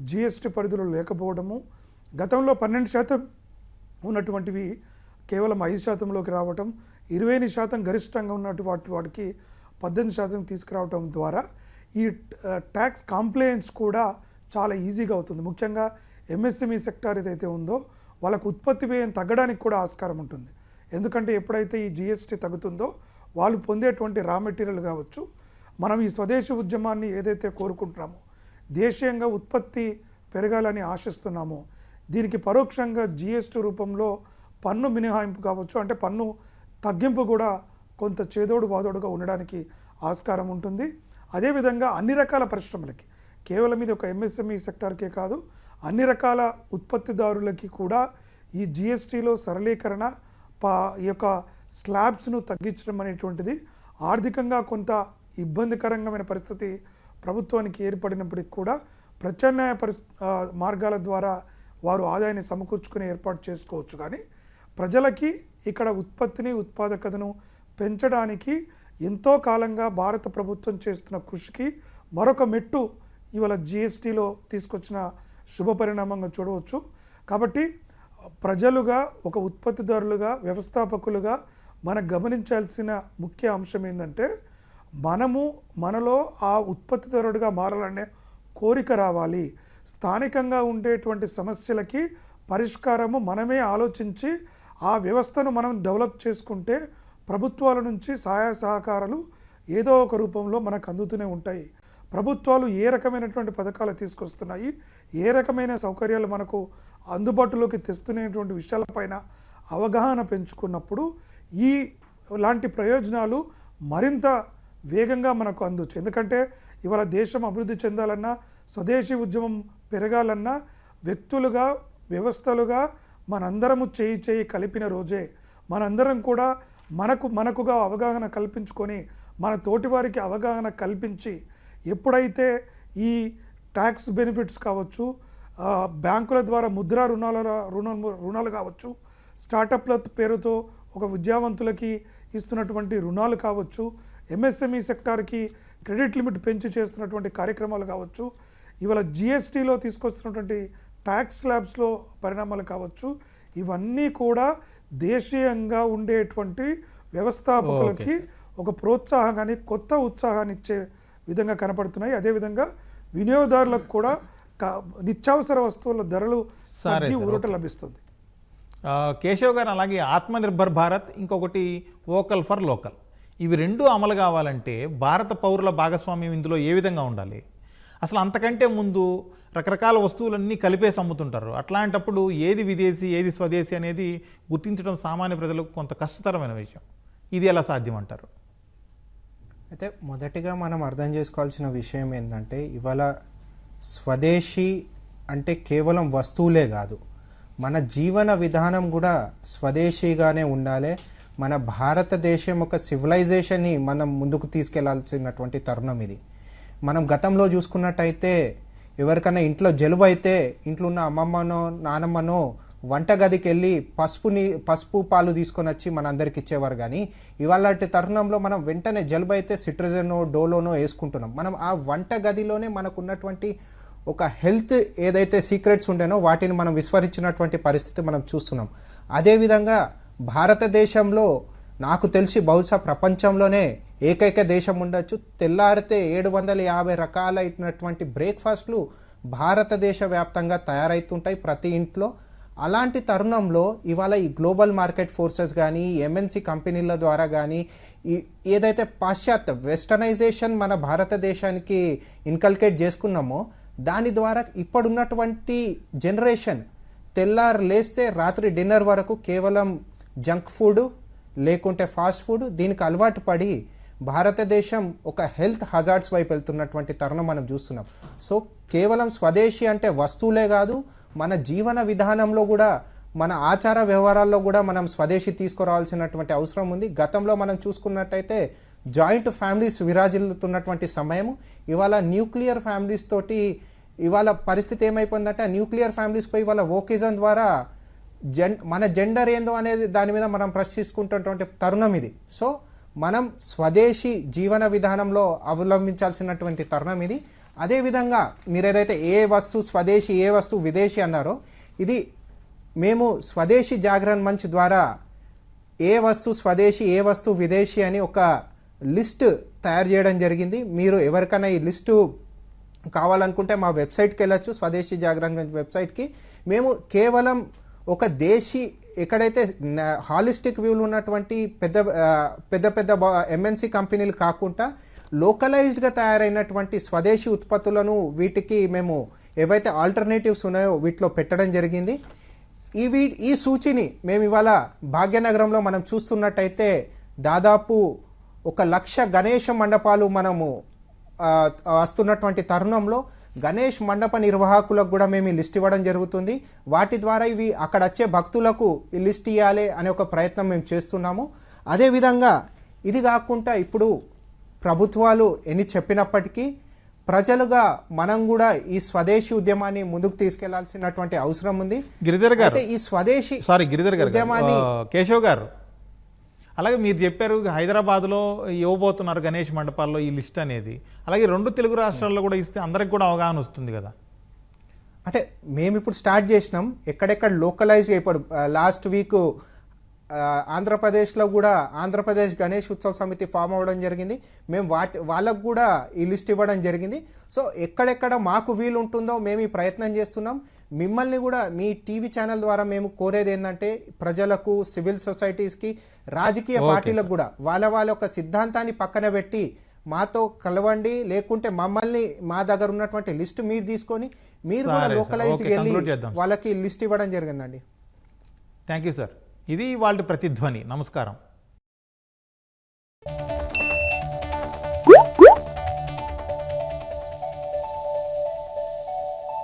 జిఎస్టీ పరిధులు లేకపోవడము, గతంలో 12% ఉన్నటువంటివి కేవలం 5%లోకి రావటం, 20% గరిష్టంగా ఉన్నటువంటి వాటికి 18% తీసుకురావటం ద్వారా ఈ ట్యాక్స్ కాంప్లైన్స్ కూడా చాలా ఈజీగా అవుతుంది. ముఖ్యంగా ఎంఎస్ఎంఈ సెక్టార్ ఏదైతే ఉందో వాళ్ళకు ఉత్పత్తి వ్యయం తగ్గడానికి కూడా ఆస్కారం ఉంటుంది. ఎందుకంటే ఎప్పుడైతే ఈ జిఎస్టీ తగ్గుతుందో వాళ్ళు పొందేటువంటి రా మెటీరియల్ కావచ్చు, మనం ఈ స్వదేశీ ఉద్యమాన్ని ఏదైతే కోరుకుంటున్నామో, దేశీయంగా ఉత్పత్తి పెరగాలని ఆశిస్తున్నామో, దీనికి పరోక్షంగా జిఎస్టీ రూపంలో పన్ను మినహాయింపు కావచ్చు, అంటే పన్ను తగ్గింపు కూడా కొంత చేదోడు వాదోడుగా ఉండడానికి ఆస్కారం ఉంటుంది. అదేవిధంగా అన్ని రకాల పరిశ్రమలకి, కేవలం ఇది ఒక ఎంఎస్ఎంఈ సెక్టార్కే కాదు, అన్ని రకాల ఉత్పత్తిదారులకి కూడా ఈ జిఎస్టీలో సరళీకరణ, ఈ యొక్క స్లాబ్స్ను తగ్గించడం అనేటువంటిది ఆర్థికంగా కొంత ఇబ్బందికరమైన పరిస్థితి ప్రభుత్వానికి ఏర్పడినప్పటికీ కూడా ప్రత్యామ్నాయ మార్గాల ద్వారా వారు ఆదాయాన్ని సమకూర్చుకుని ఏర్పాటు చేసుకోవచ్చు. కానీ ప్రజలకి ఇక్కడ ఉత్పత్తిని, ఉత్పాదకతను పెంచడానికి ఎంతో కాలంగా భారత ప్రభుత్వం చేస్తున్న కృషికి మరొక మెట్టు ఇవాళ జిఎస్టీలో తీసుకొచ్చిన శుభ పరిణామంగా చూడవచ్చు. కాబట్టి ప్రజలుగా, ఒక ఉత్పత్తిదారులుగా, వ్యవస్థాపకులుగా మనం గమనించాల్సిన ముఖ్య అంశం ఏంటంటే, మనలో ఆ ఉత్పత్తిదారుడిగా మారాలనే కోరిక రావాలి. స్థానికంగా ఉండేటువంటి సమస్యలకి పరిష్కారము మనమే ఆలోచించి ఆ వ్యవస్థను మనం డెవలప్ చేసుకుంటే ప్రభుత్వాల నుంచి సహాయ సహకారాలు ఏదో ఒక రూపంలో మనకు అందుతూనే ఉంటాయి. ప్రభుత్వాలు ఏ రకమైనటువంటి పథకాలు తీసుకొస్తున్నాయి, ఏ రకమైన సౌకర్యాలు మనకు అందుబాటులోకి తెస్తున్నటువంటి విషయాలపైన అవగాహన పెంచుకున్నప్పుడు ఇలాంటి ప్రయోజనాలు మరింత వేగంగా మనకు అందొచ్చు. ఎందుకంటే ఇవాళ దేశం అభివృద్ధి చెందాలన్నా, స్వదేశీ ఉద్యమం పెరగాలన్నా వ్యక్తులుగా, వ్యవస్థలుగా మనందరము చేయి కలిపిన రోజే, మనందరం కూడా మనకుగా అవగాహన కల్పించుకొని మన తోటివారికి అవగాహన కల్పించి, ఎప్పుడైతే ఈ ట్యాక్స్ బెనిఫిట్స్ కావచ్చు, బ్యాంకుల ద్వారా ముద్రా రుణాలు కావచ్చు, స్టార్టప్ల పేరుతో ఒక విద్యావంతులకి ఇస్తున్నటువంటి రుణాలు కావచ్చు, ఎంఎస్ఎంఈ సెక్టార్కి క్రెడిట్ లిమిట్ పెంచి చేస్తున్నటువంటి కార్యక్రమాలు కావచ్చు, ఇవాళ జిఎస్టీలో తీసుకొస్తున్నటువంటి ట్యాక్స్ స్లాబ్స్లో పరిణామాలు కావచ్చు, ఇవన్నీ కూడా దేశీయంగా ఉండేటువంటి వ్యవస్థాపకులకి ఒక ప్రోత్సాహాన్ని, కొత్త ఉత్సాహాన్ని ఇచ్చే విధంగా కనపడుతున్నాయి. అదేవిధంగా వినియోగదారులకు కూడా నిత్యావసర వస్తువుల ధరలు తగ్గి ఊరట లభిస్తుంది. కేశవ్ గారు, అలాగే ఆత్మనిర్భర్ భారత్, ఇంకొకటి వోకల్ ఫర్ లోకల్, ఇవి రెండు అమలు కావాలంటే భారత పౌరుల భాగస్వామ్యం ఇందులో ఏ విధంగా ఉండాలి? అసలు అంతకంటే ముందు రకరకాల వస్తువులన్నీ కలిపేసి అమ్ముతుంటారు. అట్లాంటప్పుడు ఏది విదేశీ, ఏది స్వదేశీ అనేది గుర్తించడం సామాన్య ప్రజలకు కొంత కష్టతరమైన విషయం. ఇది ఎలా సాధ్యం అంటారు? అయితే మొదటిగా మనం అర్థం చేసుకోవాల్సిన విషయం ఏంటంటే, ఇవాళ స్వదేశీ అంటే కేవలం వస్తువులే కాదు, మన జీవన విధానం కూడా స్వదేశీగానే ఉండాలి. మన భారతదేశం ఒక సివిలైజేషన్ని మనం ముందుకు తీసుకెళ్లాల్సినటువంటి తరుణం ఇది. మనం గతంలో చూసుకున్నట్టయితే ఎవరికైనా ఇంట్లో జలుబు అయితే ఇంట్లో ఉన్న అమ్మమ్మనో నానమ్మనో వంటగదికి వెళ్ళి పసుపు పాలు తీసుకొని వచ్చి మనందరికి ఇచ్చేవారు. కానీ ఇవాళ తరుణంలో మనం వెంటనే జలుబు అయితే సిట్రజనో డోలోనో వేసుకుంటున్నాం. మనం ఆ వంటగదిలోనే మనకు ఉన్నటువంటి ఒక హెల్త్ ఏదైతే సీక్రెట్స్ ఉండేనో వాటిని మనం విస్మరించినటువంటి పరిస్థితి మనం చూస్తున్నాం. అదేవిధంగా భారతదేశంలో నాకు తెలిసి బహుశా ప్రపంచంలోనే ఏకైక దేశం ఉండొచ్చు, తెల్లారితే 750 రకాలైనటువంటి బ్రేక్ఫాస్ట్లు భారతదేశ వ్యాప్తంగా తయారవుతుంటాయి ప్రతి ఇంట్లో. అలాంటి తరుణంలో ఇవాళ ఈ గ్లోబల్ మార్కెట్ ఫోర్సెస్ కానీ ఎంఎన్సి కంపెనీల ద్వారా కానీ ఏదైతే పాశ్చాత్య వెస్టర్నైజేషన్ మన భారతదేశానికి ఇన్కల్కేట్ చేసుకున్నామో దాని ద్వారా ఇప్పుడున్నటువంటి జనరేషన్ తెల్లారు లేస్తే రాత్రి డిన్నర్ వరకు కేవలం జంక్ ఫుడ్ లేకుంటే ఫాస్ట్ ఫుడ్ దీనికి అలవాటు పడి భారతదేశం ఒక హెల్త్ హజార్డ్స్ వైపు వెళ్తున్నటువంటి తరుణం మనం చూస్తున్నాం. సో కేవలం స్వదేశీ అంటే వస్తువులే కాదు, మన జీవన విధానంలో కూడా మన ఆచార వ్యవహారాల్లో కూడా మనం స్వదేశీ తీసుకురావాల్సినటువంటి అవసరం ఉంది. గతంలో మనం చూసుకున్నట్టయితే జాయింట్ ఫ్యామిలీస్ విరాజిల్లుతున్నటువంటి సమయం, ఇవాళ న్యూక్లియర్ ఫ్యామిలీస్ తోటి ఇవాళ పరిస్థితి ఏమైపోయిందంటే న్యూక్లియర్ ఫ్యామిలీస్పై ఇవాళ వోకిజం ద్వారా మన జెండర్ ఏందో అనేది దాని మీద మనం ప్రశ్నించుకుంటున్నటువంటి తరుణం ఇది. సో మనం స్వదేశీ జీవన విధానంలో అవలంబించాల్సినటువంటి తరుణం ఇది. అదేవిధంగా మీరు ఏదైతే ఏ వస్తువు స్వదేశీ ఏ వస్తువు విదేశీ అన్నారో, ఇది మేము స్వదేశీ జాగరణ మంచ్ ద్వారా ఏ వస్తువు స్వదేశీ ఏ వస్తువు విదేశీ అని ఒక లిస్ట్ తయారు చేయడం జరిగింది. మీరు ఎవరికైనా ఈ లిస్టు కావాలనుకుంటే మా వెబ్సైట్కి వెళ్ళచ్చు, స్వదేశీ జాగరణ మంచ్ వెబ్సైట్కి. మేము కేవలం ఒక దేశీ ఎక్కడైతే హాలిస్టిక్ వ్యూలు ఉన్నటువంటి పెద్ద పెద్ద ఎంఎన్సి కంపెనీలు కాకుండా లోకలైజ్డ్గా తయారైనటువంటి స్వదేశీ ఉత్పత్తులను వీటికి మేము ఏవైతే ఆల్టర్నేటివ్స్ ఉన్నాయో వీటిలో పెట్టడం జరిగింది. ఈ సూచిని మేము ఇవాళ భాగ్యనగరంలో మనం చూస్తున్నట్టయితే దాదాపు 1,00,000 గణేష మండపాలు మనము వస్తున్నటువంటి తరుణంలో గణేష్ మండప నిర్వాహకులకు కూడా మేము ఈ లిస్ట్ ఇవ్వడం జరుగుతుంది. వాటి ద్వారా ఇవి అక్కడ వచ్చే భక్తులకు ఈ లిస్ట్ ఇవ్వాలి అనే ఒక ప్రయత్నం మేము చేస్తున్నాము. అదేవిధంగా ఇది కాకుండా ఇప్పుడు ప్రభుత్వాలు ఎన్ని చెప్పినప్పటికీ ప్రజలుగా మనం కూడా ఈ స్వదేశీ ఉద్యమాన్ని ముందుకు తీసుకెళ్లాల్సినటువంటి అవసరం ఉంది. గిరిధర్ గారు, ఈ స్వదేశీ గిరిధర్ గారు, కేశవ్ గారు, అలాగే మీరు చెప్పారు హైదరాబాద్లో ఇవ్వబోతున్నారు గణేష్ మండపాల్లో ఈ లిస్ట్ అనేది, అలాగే 2 తెలుగు రాష్ట్రాల్లో కూడా ఇస్తే అందరికి కూడా అవగాహన వస్తుంది కదా. అంటే మేము ఇప్పుడు స్టార్ట్ చేసినాం, ఎక్కడెక్కడ లోకలైజ్ ఇప్పుడు లాస్ట్ వీక్ ఆంధ్రప్రదేశ్లో కూడా ఆంధ్రప్రదేశ్ గణేష్ ఉత్సవ సమితి ఫామ్ అవ్వడం జరిగింది. మేము వాళ్ళకు కూడా ఈ లిస్ట్ ఇవ్వడం జరిగింది. సో ఎక్కడెక్కడ మాకు వీలు ఉంటుందో మేము ఈ ప్రయత్నం చేస్తున్నాం. మిమ్మల్ని కూడా మీ టీవీ ఛానల్ ద్వారా మేము కోరేది ఏంటంటే ప్రజలకు, సివిల్ సొసైటీస్కి, రాజకీయ పార్టీలకు కూడా వాళ్ళ ఒక సిద్ధాంతాన్ని పక్కన పెట్టి మాతో కలవండి, లేకుంటే మమ్మల్ని మా దగ్గర ఉన్నటువంటి లిస్ట్ మీరు తీసుకొని మీరు కూడా లోకలైజ్డ్కి వెళ్ళి వాళ్ళకి లిస్ట్ ఇవ్వడం జరిగిందండి. Thank you sir. ఇది వాళ్ళ ప్రతిధ్వని. నమస్కారం.